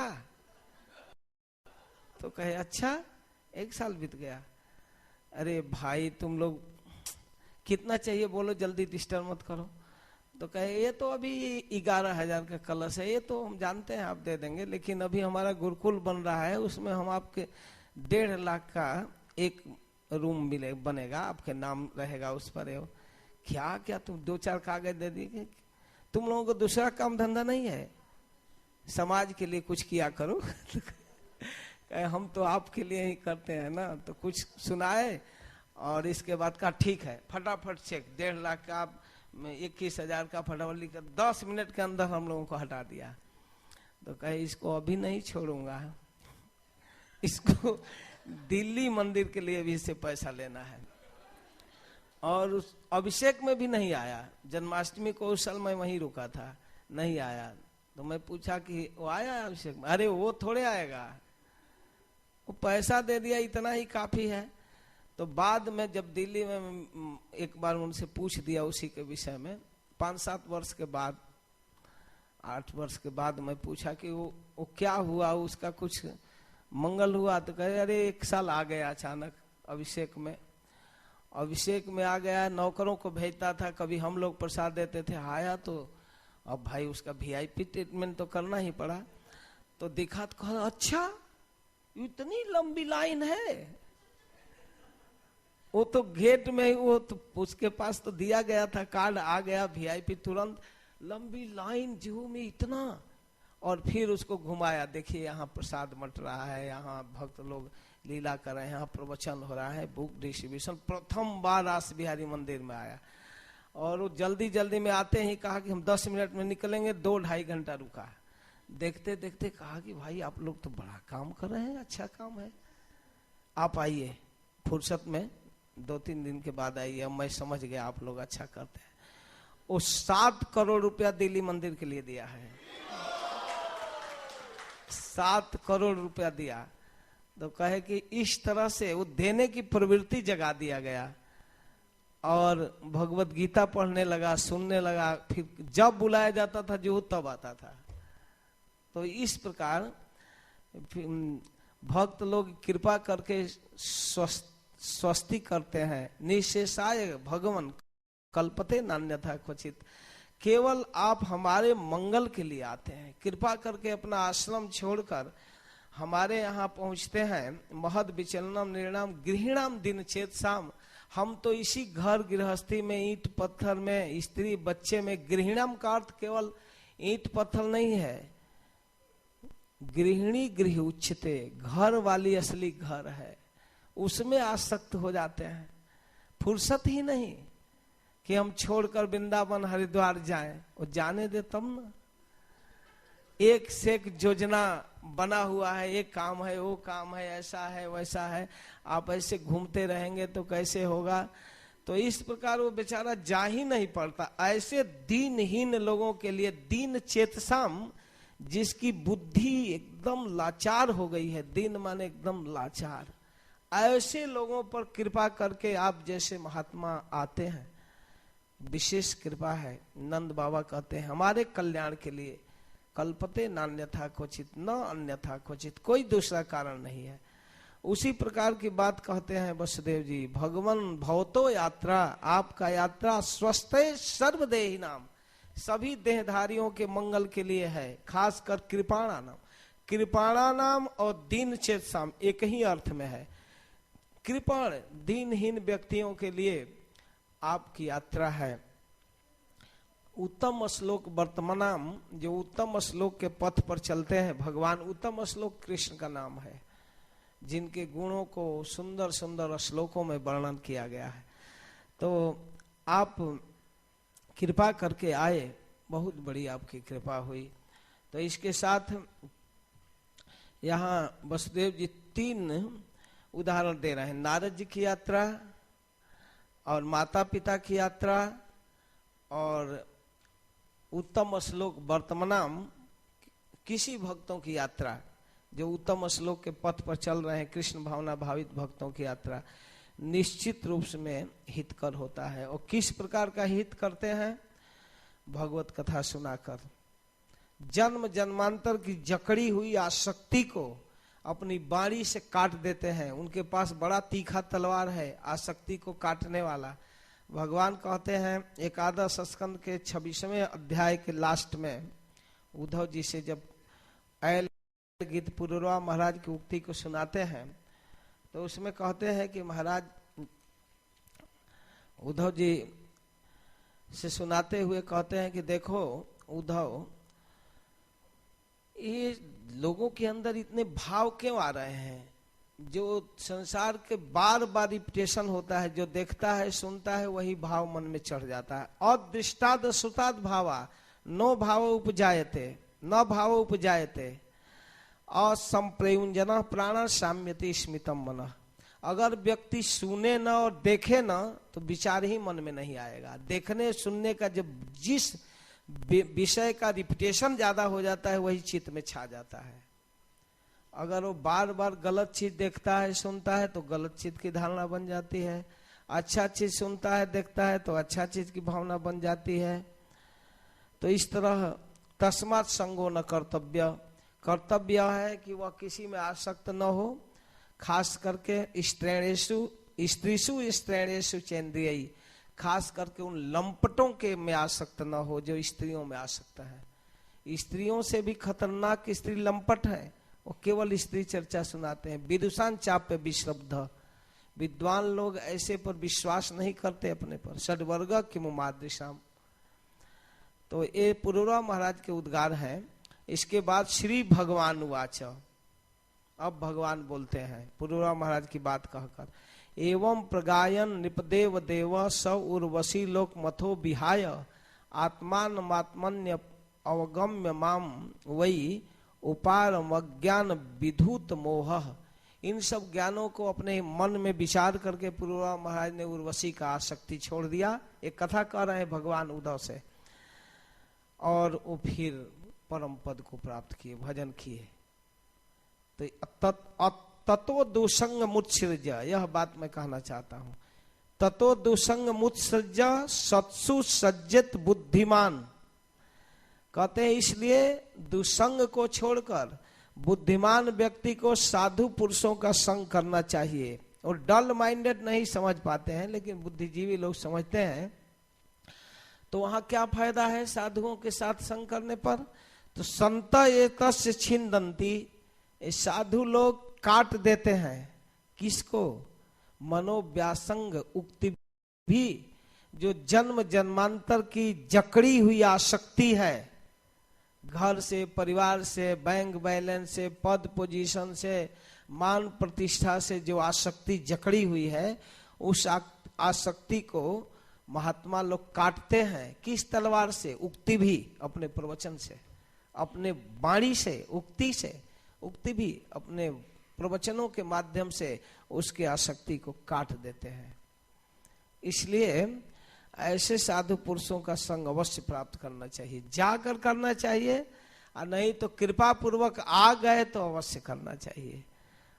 तो कहे अच्छा 1 साल बीत गया। अरे भाई तुम लोग कितना चाहिए बोलो, जल्दी डिस्टर्ब मत करो। तो कहे ये तो अभी 11,000 का कलश है, ये तो हम जानते हैं आप दे देंगे, लेकिन अभी हमारा गुरुकुल बन रहा है, उसमें हम आपके 1.5 लाख का एक रूम बनेगा, आपके नाम रहेगा उस पर। क्या तुम 2-4 कागज दे दिए? तुम लोगों को दूसरा काम धंधा नहीं है? समाज के लिए कुछ किया करो। हम तो आपके लिए ही करते हैं ना। तो कुछ सुनाए और इसके बाद का ठीक है, फटाफट चेक 1.5 लाख का 21,000 का फटाफट लिखकर 10 मिनट के अंदर हम लोगों को हटा दिया। तो कहे इसको अभी नहीं छोड़ूंगा, इसको दिल्ली मंदिर के लिए भी इससे पैसा लेना है। और उस अभिषेक में भी नहीं आया। जन्माष्टमी को उस साल मैं वहीं रुका था, नहीं आया। तो मैं पूछा कि वो आया अभिषेक में? अरे वो थोड़े आएगा, वो पैसा दे दिया, इतना ही काफी है। तो बाद में जब दिल्ली में एक बार उनसे पूछ दिया उसी के विषय में, 5-7 वर्ष के बाद, 8 वर्ष के बाद मैं पूछा कि वो क्या हुआ, उसका कुछ मंगल हुआ? तो कहे अरे 1 साल आ गया अचानक अभिषेक में आ गया। नौकरों को भेजता था, कभी हम लोग प्रसाद देते थे, आया तो अब भाई उसका VIP ट्रीटमेंट तो करना ही पड़ा। तो दिखा तो कहा अच्छा इतनी लंबी लाइन है। वो तो गेट में, वो तो उसके पास तो दिया गया था कार्ड, आ गया VIP तुरंत। लंबी लाइन जुहू में इतना। और फिर उसको घुमाया, देखिए यहाँ प्रसाद बंट रहा है, यहाँ भक्त लोग लीला कर रहे हैं, यहाँ प्रवचन हो रहा है, बुक डिस्ट्रीब्यूशन। प्रथम बार रास बिहारी मंदिर में आया और वो जल्दी में आते ही कहा कि हम 10 मिनट में निकलेंगे। 2-2.5 घंटा रुका। देखते देखते कहा कि भाई आप लोग तो बड़ा काम कर रहे हैं, अच्छा काम है, आप आइए फुर्सत में 2-3 दिन के बाद आइए, मैं समझ गया आप लोग अच्छा करते हैं। वो 7 करोड़ रुपया दिल्ली मंदिर के लिए दिया है। 7 करोड़ रुपया दिया। तो कहे कि इस तरह से वो देने की प्रवृत्ति जगा दिया गया और भगवत गीता पढ़ने लगा, सुनने लगा। फिर जब बुलाया जाता था जो तब आता था। तो इस प्रकार भक्त लोग कृपा करके स्वस्ति करते हैं। निशेषाय भगवान कल्पते नान्यथा क्वचित। केवल आप हमारे मंगल के लिए आते हैं, कृपा करके अपना आश्रम छोड़कर हमारे यहाँ पहुँचते हैं। महद विचलनम निर्णाम गृहिणाम दिन चेत शाम। हम तो इसी घर गृहस्थी में, ईंट पत्थर में, स्त्री बच्चे में, गृहिणाम का अर्थ केवल ईंट पत्थर नहीं है। गृहिणी गृह उच्चते, घर वाली असली घर है, उसमें आसक्त हो जाते हैं। फुर्सत ही नहीं कि हम छोड़कर वृंदावन हरिद्वार जाएं। वो जाने दे तब ना। एक से एक योजना बना हुआ है, ये काम है, वो काम है, ऐसा है, वैसा है। आप ऐसे घूमते रहेंगे तो कैसे होगा। तो इस प्रकार वो बेचारा जा ही नहीं पड़ता। ऐसे दीनहीन लोगों के लिए, दीन चेतसाम, जिसकी बुद्धि एकदम लाचार हो गई है, दीन माने एकदम लाचार, ऐसे लोगों पर कृपा करके आप जैसे महात्मा आते हैं। विशेष कृपा है। नंद बाबा कहते हैं हमारे कल्याण के लिए। कल्पते नान्यथा क्वचित, न अन्यथा क्वचित, कोई दूसरा कारण नहीं है। उसी प्रकार की बात कहते हैं वसुदेव जी। भगवान भवतो यात्रा, आपका यात्रा स्वस्थे सर्वदेही नाम, सभी देहधारियों के मंगल के लिए है। खासकर कृपाणा नाम, कृपाणा नाम और दीन चेत साम एक ही अर्थ में है। कृपण दीनहीन व्यक्तियों के लिए आपकी यात्रा है। उत्तम श्लोक वर्तमानम, जो उत्तम श्लोक के पथ पर चलते हैं भगवान, उत्तम श्लोक कृष्ण का नाम है, जिनके गुणों को सुंदर सुंदर श्लोकों में वर्णन किया गया है। तो आप कृपा करके आए, बहुत बड़ी आपकी कृपा हुई। तो इसके साथ यहाँ वसुदेव जी 3 उदाहरण दे रहे हैं। नारद जी की यात्रा और माता पिता की यात्रा और उत्तम श्लोक वर्तमानम, किसी भक्तों की यात्रा जो उत्तम श्लोक के पथ पर चल रहे हैं, कृष्ण भावना भावित भक्तों की यात्रा निश्चित रूप में हितकर होता है। और किस प्रकार का हित करते हैं? भगवत कथा सुनाकर जन्म जन्मांतर की जकड़ी हुई आसक्ति को अपनी बाणी से काट देते हैं। उनके पास बड़ा तीखा तलवार है आसक्ति को काटने वाला। भगवान कहते हैं एकादश स्कंद के 26वें अध्याय के लास्ट में उद्धव जी से जब ऐल गीत पुरुरवा महाराज की उक्ति को सुनाते हैं, तो उसमें कहते हैं कि महाराज उद्धव जी से सुनाते हुए कहते हैं कि देखो उद्धव, ये लोगों के अंदर इतने भाव क्यों आ रहे हैं? जो संसार के बार बार रिपीटेशन होता है, जो देखता है सुनता है वही भाव मन में चढ़ जाता है। अदृष्टाद श्रुताद भावा नो भाव उपजायते न भाव उपजायते असंप्रयुंजना प्राण साम्यति स्मितम मन। अगर व्यक्ति सुने न और देखे न तो विचार ही मन में नहीं आएगा। देखने सुनने का जब जिस विषय का रिपीटेशन ज्यादा हो जाता है वही चित्त में छा जाता है। अगर वो बार बार गलत चीज देखता है सुनता है तो गलत चीज की धारणा बन जाती है। अच्छा चीज सुनता है देखता है तो अच्छा चीज की भावना बन जाती है। तो इस तरह तस्मात् संगो न कर्तव्य, कर्तव्य है कि वह किसी में आसक्त न हो, खास करके स्त्रीषु स्त्रीणेषु चेन्द्रियई, खास करके उन लंपटों के में आसक्त न हो जो स्त्रियों में आसक्त है। स्त्रियों से भी खतरनाक स्त्री लंपट है, वो केवल स्त्री चर्चा सुनाते हैं। विदुषान चाप्य विश्रब्ध, विद्वान लोग ऐसे पर विश्वास नहीं करते अपने पर। षड्वर्ग किमु मादृशाम। तो ये पुरुरवा महाराज के उद्गार हैं। इसके बाद श्री भगवान उवाच, अब भगवान बोलते हैं पुरुरवा महाराज की बात कहकर। एवं प्रगायन निपदेव देव स उर्वशी लोक मथो विहाय आत्मान मात्मन्य अवगम्य माम वही उपारमज्ञान विधूत मोह इन सब ज्ञानों को अपने मन में विचार करके पुरुरवा महाराज ने उर्वशी का आसक्ति छोड़ दिया। एक कथा कह रहे हैं भगवान उद्धव से, और वो फिर परम पद को प्राप्त किए, भजन किए। तो ततो दुसंग मुत्सृज, यह बात मैं कहना चाहता हूं। ततो दुसंग मुत्सृज सत्सु सज्जित बुद्धिमान, कहते हैं इसलिए दुसंग को छोड़कर बुद्धिमान व्यक्ति को साधु पुरुषों का संग करना चाहिए। और डल माइंडेड नहीं समझ पाते हैं, लेकिन बुद्धिजीवी लोग समझते हैं। तो वहां क्या फायदा है साधुओं के साथ संग करने पर? तो संत एतस्य छिन्दन्ति, साधु लोग काट देते हैं किसको? मनोव्यासंग उक्ति भी, जो जन्म जन्मांतर की जकड़ी हुई आसक्ति है, घर से, परिवार से, बैंक बैलेंस से, पद पोजीशन से, मान प्रतिष्ठा से जो आसक्ति जकड़ी हुई है, उस आसक्ति को महात्मा लोग काटते हैं। किस तलवार से? उक्ति भी, अपने प्रवचन से, अपने वाणी से, उक्ति भी अपने प्रवचनों के माध्यम से उसके आसक्ति को काट देते हैं। इसलिए ऐसे साधु पुरुषों का संग अवश्य प्राप्त करना चाहिए, जाकर करना चाहिए, और नहीं तो कृपा पूर्वक आ गए तो अवश्य करना चाहिए।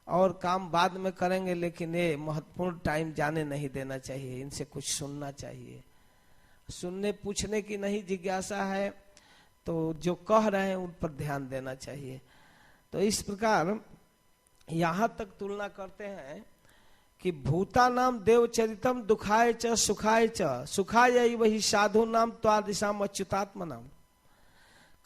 और काम बाद में करेंगे, लेकिन ये महत्वपूर्ण टाइम जाने नहीं देना चाहिए। इनसे कुछ सुनना चाहिए। सुनने पूछने की नहीं जिज्ञासा है तो जो कह रहे हैं उन पर ध्यान देना चाहिए। तो इस प्रकार यहां तक तुलना करते हैं कि भूता नाम देवचरितम दुखाय च सुखाय च, सुखाय वही साधु नाम त्वादिशाम अच्युतात्म नाम।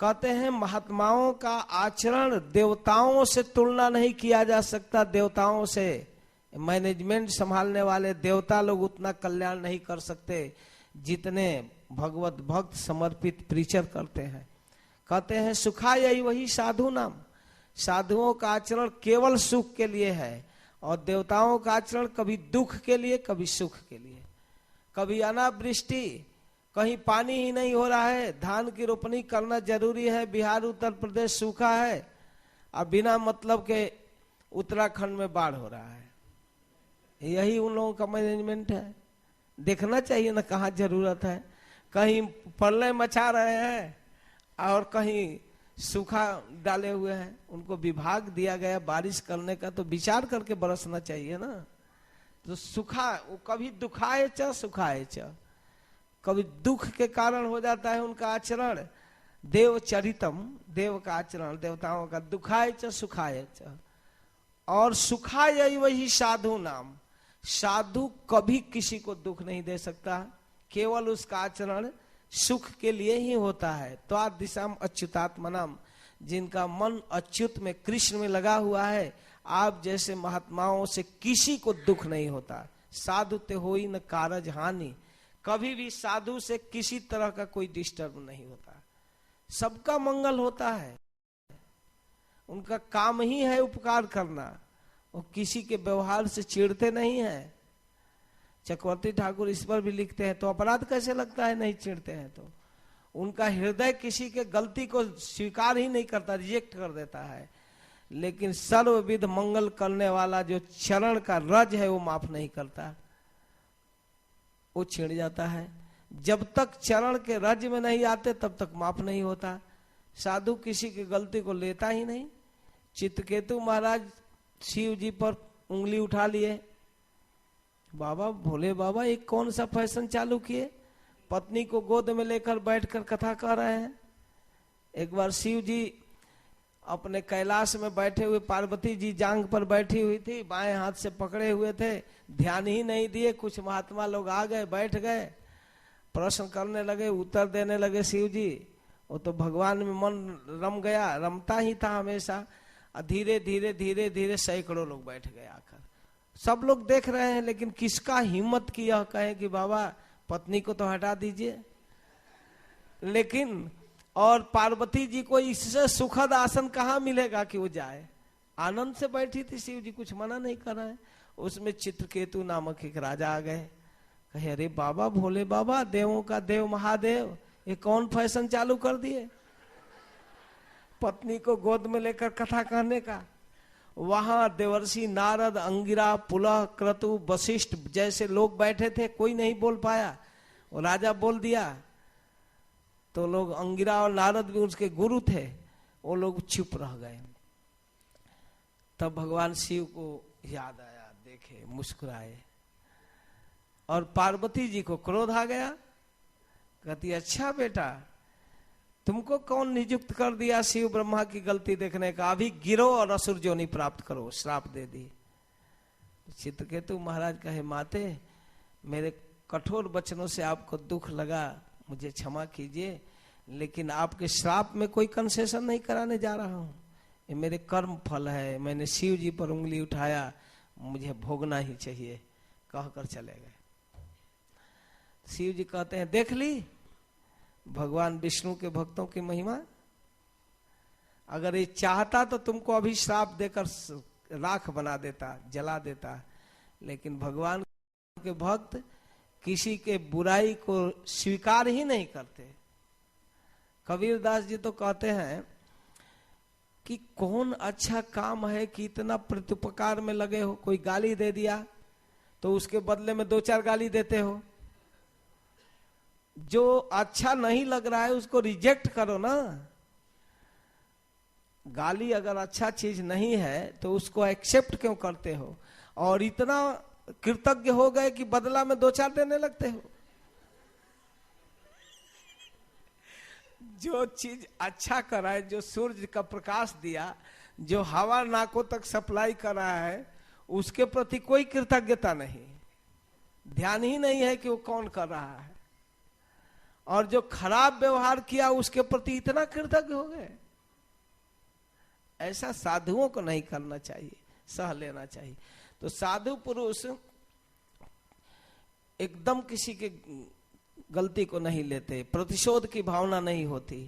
कहते हैं महात्माओं का आचरण देवताओं से तुलना नहीं किया जा सकता। देवताओं से, मैनेजमेंट संभालने वाले देवता लोग उतना कल्याण नहीं कर सकते जितने भगवत भक्त समर्पित प्रीचर करते हैं। कहते हैं सुखाय वही साधु नाम, साधुओं का आचरण केवल सुख के लिए है, और देवताओं का आचरण कभी दुख के लिए, कभी सुख के लिए। कभी अनावृष्टि, कहीं पानी ही नहीं हो रहा है, धान की रोपनी करना जरूरी है, बिहार उत्तर प्रदेश सूखा है, और बिना मतलब के उत्तराखंड में बाढ़ हो रहा है। यही उन लोगों का मैनेजमेंट है। देखना चाहिए ना कहाँ जरूरत है। कहीं प्रलय मचा रहे हैं और कहीं सूखा डाले हुए हैं। उनको विभाग दिया गया बारिश करने का, तो विचार करके बरसना चाहिए ना। तो सूखा, वो कभी दुखाए च सुखाए च, कभी दुख के कारण हो जाता है उनका आचरण। देवचरितम, देव का आचरण, देवताओं का, दुखाए च सुखाए च। और सुखाय वही साधु नाम, साधु कभी किसी को दुख नहीं दे सकता, केवल उसका आचरण सुख के लिए ही होता है। तो दिशाम अच्युतात्मनाम, जिनका मन अच्युत में, कृष्ण में लगा हुआ है, आप जैसे महात्माओं से किसी को दुख नहीं होता। साधु ते होई न कारज हानि, कभी भी साधु से किसी तरह का कोई डिस्टर्ब नहीं होता, सबका मंगल होता है। उनका काम ही है उपकार करना, वो किसी के व्यवहार से चिढ़ते नहीं है। चक्रवर्ती ठाकुर इस पर भी लिखते हैं, तो अपराध कैसे लगता है नहीं चिढ़ते हैं तो? उनका हृदय किसी के गलती को स्वीकार ही नहीं करता, रिजेक्ट कर देता है। लेकिन सर्वविध मंगल करने वाला जो चरण का रज है वो माफ नहीं करता, वो छिड़ जाता है। जब तक चरण के रज में नहीं आते तब तक माफ नहीं होता। साधु किसी की गलती को लेता ही नहीं। चित्रकेतु महाराज शिव जी पर उंगली उठा लिए, बाबा भोले बाबा एक कौन सा फैशन चालू किए, पत्नी को गोद में लेकर बैठकर कथा कर रहे हैं। एक बार शिव जी अपने कैलाश में बैठे हुए, पार्वती जी जांग पर बैठी हुई थी, बाएं हाथ से पकड़े हुए थे, ध्यान ही नहीं दिए। कुछ महात्मा लोग आ गए, बैठ गए, प्रश्न करने लगे, उत्तर देने लगे शिव जी। वो तो भगवान में मन रम गया, रमता ही था हमेशा। धीरे धीरे धीरे धीरे सैकड़ों लोग बैठ गए आकर। सब लोग देख रहे हैं, लेकिन किसका हिम्मत की यह कहे कि बाबा पत्नी को तो हटा दीजिए। लेकिन और पार्वती जी को इससे सुखद आसन कहाँ मिलेगा कि वो जाए। आनंद से बैठी थी, शिव जी कुछ मना नहीं कर रहे हैं। उसमें चित्रकेतु नामक एक राजा आ गए, कहे अरे बाबा भोले बाबा, देवों का देव महादेव, ये कौन फैशन चालू कर दिए, पत्नी को गोद में लेकर कथा कहने का। वहां देवर्षि नारद, अंगिरा, पुलह, क्रतु, वशिष्ठ जैसे लोग बैठे थे, कोई नहीं बोल पाया। वो राजा बोल दिया तो लोग, अंगिरा और नारद भी उसके गुरु थे, वो लोग चुप रह गए। तब भगवान शिव को याद आया, देखे, मुस्कुराए, और पार्वती जी को क्रोध आ गया। कहती अच्छा बेटा, तुमको कौन नियुक्त कर दिया शिव ब्रह्मा की गलती देखने का? अभी गिरो और असुर जोनि प्राप्त करो। श्राप दे दी। चित्रकेतु महाराज कहे, माते मेरे कठोर वचनों से आपको दुख लगा, मुझे क्षमा कीजिए, लेकिन आपके श्राप में कोई कंसेशन नहीं कराने जा रहा हूं। ये मेरे कर्म फल है, मैंने शिव जी पर उंगली उठाया, मुझे भोगना ही चाहिए, कहकर चले गए। शिव जी कहते हैं, देख ली भगवान विष्णु के भक्तों की महिमा। अगर ये चाहता तो तुमको अभी श्राप देकर राख बना देता, जला देता, लेकिन भगवान के भक्त किसी के बुराई को स्वीकार ही नहीं करते। कबीर दास जी तो कहते हैं कि कौन अच्छा काम है कि इतना प्रत्युपकार में लगे हो। कोई गाली दे दिया तो उसके बदले में 2-4 गाली देते हो। जो अच्छा नहीं लग रहा है उसको रिजेक्ट करो ना। गाली अगर अच्छा चीज नहीं है तो उसको एक्सेप्ट क्यों करते हो? और इतना कृतज्ञ हो गए कि बदला में 2-4 देने लगते हो। जो चीज अच्छा करा है, जो सूर्य का प्रकाश दिया, जो हवा नाकों तक सप्लाई कर रहा है, उसके प्रति कोई कृतज्ञता नहीं, ध्यान ही नहीं है कि वो कौन कर रहा है। और जो खराब व्यवहार किया उसके प्रति इतना कृतज्ञ हो गए। ऐसा साधुओं को नहीं करना चाहिए, सह लेना चाहिए। तो साधु पुरुष एकदम किसी के गलती को नहीं लेते, प्रतिशोध की भावना नहीं होती।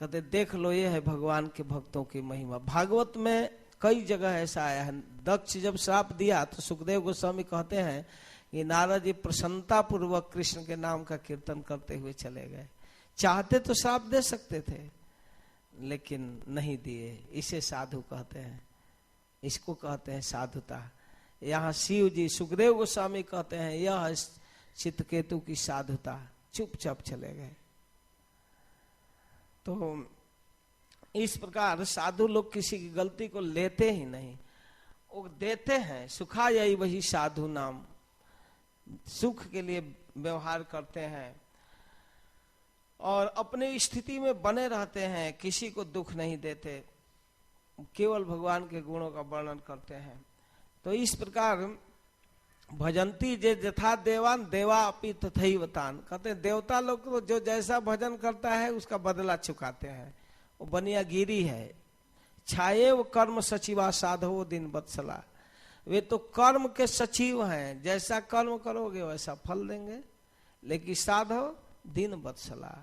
कहते देख लो, ये है भगवान के भक्तों की महिमा। भागवत में कई जगह ऐसा आया है। दक्ष जब श्राप दिया तो सुखदेव गोस्वामी कहते हैं कि नारद जी प्रसन्नता पूर्वक कृष्ण के नाम का कीर्तन करते हुए चले गए। चाहते तो श्राप दे सकते थे, लेकिन नहीं दिए। इसे साधु कहते हैं, इसको कहते हैं साधुता। यहाँ शिव जी, सुखदेव गोस्वामी कहते हैं यह चित्रकेतु की साधुता, चुपचाप चले गए। तो इस प्रकार साधु लोग किसी की गलती को लेते ही नहीं, वो देते हैं। सुखा यही वही साधु नाम, सुख के लिए व्यवहार करते हैं और अपनी स्थिति में बने रहते हैं, किसी को दुख नहीं देते, केवल भगवान के गुणों का वर्णन करते हैं। तो इस प्रकार भजंती जे यथा देवान देवा अपि तथैवतान, कहते हैं देवता लोग तो जो जैसा भजन करता है उसका बदला चुकाते हैं। वो बनिया गिरी है। छाये वो कर्म सचिवा साधो दिन बत्सला, वे तो कर्म के सचिव हैं, जैसा कर्म करोगे वैसा फल देंगे। लेकिन साधो दिन बत्सला,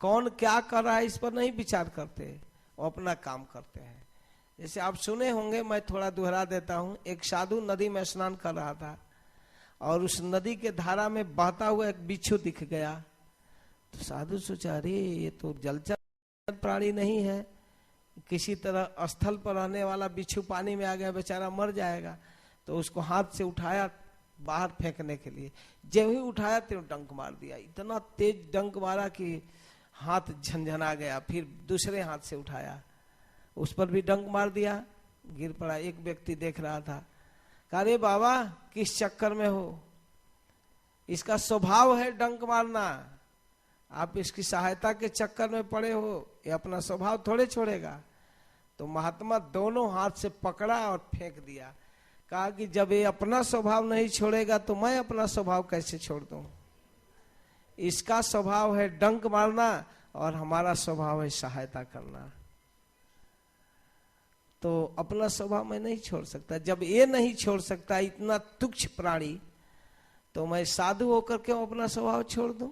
कौन क्या कर रहा है इस पर नहीं विचार करते, वो अपना काम करते हैं। जैसे आप सुने होंगे, मैं थोड़ा दोहरा देता हूं। एक साधु नदी में स्नान कर रहा था और उस नदी के धारा में बहता हुआ एक बिच्छू दिख गया। तो साधु सोचा, अरे ये तो जलचर प्राणी नहीं है, किसी तरह स्थल पर रहने वाला बिच्छू पानी में आ गया, बेचारा मर जाएगा। तो उसको हाथ से उठाया बाहर फेंकने के लिए। जब ही उठाया तो डंक मार दिया, इतना तेज डंक मारा कि हाथ झनझना गया। फिर दूसरे हाथ से उठाया, उस पर भी डंक मार दिया, गिर पड़ा। एक व्यक्ति देख रहा था, कहा अरे बाबा किस चक्कर में हो, इसका स्वभाव है डंक मारना, आप इसकी सहायता के चक्कर में पड़े हो, ये अपना स्वभाव थोड़े छोड़ेगा। तो महात्मा दोनों हाथ से पकड़ा और फेंक दिया। कहा कि जब ये अपना स्वभाव नहीं छोड़ेगा तो मैं अपना स्वभाव कैसे छोड़ दूं। इसका स्वभाव है डंक मारना और हमारा स्वभाव है सहायता करना। तो अपना स्वभाव मैं नहीं छोड़ सकता। जब ये नहीं छोड़ सकता, इतना तुच्छ प्राणी, तो मैं साधु होकर क्यों अपना स्वभाव छोड़ दूं।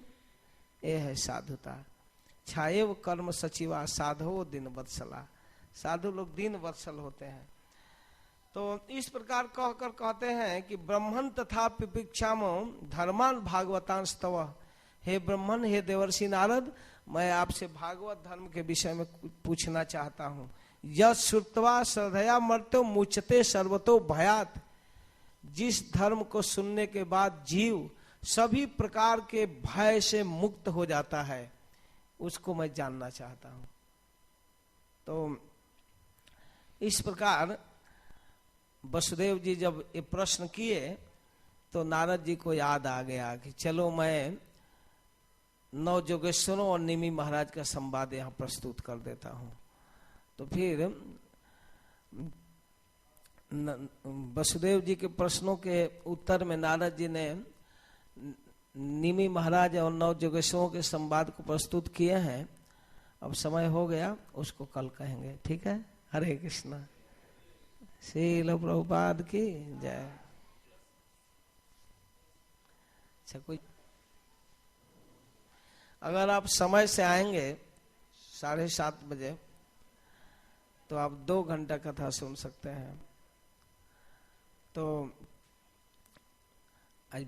ये है साधुता। छाये कर्म सचिवा साधो दिन वत्सला, साधु लोग दिन वत्सल होते हैं। तो इस प्रकार कहकर कहते हैं कि ब्रह्मन तथा पिपीक्षामो धर्मान भागवतान स्तव, हे ब्रह्मन, हे देवर्षि नारद, मैं आपसे भागवत धर्म के विषय में पूछना चाहता हूँ यत् श्रुत्वा श्रद्धया मर्त्यो मुच्यते सर्वतो भयात। जिस धर्म को सुनने के बाद जीव सभी प्रकार के भय से मुक्त हो जाता है, उसको मैं जानना चाहता हूं। तो इस प्रकार वसुदेव जी जब ये प्रश्न किए तो नारद जी को याद आ गया कि चलो मैं 9 जोगेश्वरों और निमि महाराज का संवाद यहाँ प्रस्तुत कर देता हूँ। तो फिर वसुदेव जी के प्रश्नों के उत्तर में नारद जी ने निमि महाराज और 9 जोगेश्वरों के संवाद को प्रस्तुत किए हैं। अब समय हो गया, उसको कल कहेंगे, ठीक है। हरे कृष्णा। श्रील प्रभुपाद की जय। अच्छा, कोई अगर आप समय से आएंगे 7:30 बजे तो आप 2 घंटा कथा सुन सकते हैं। तो आज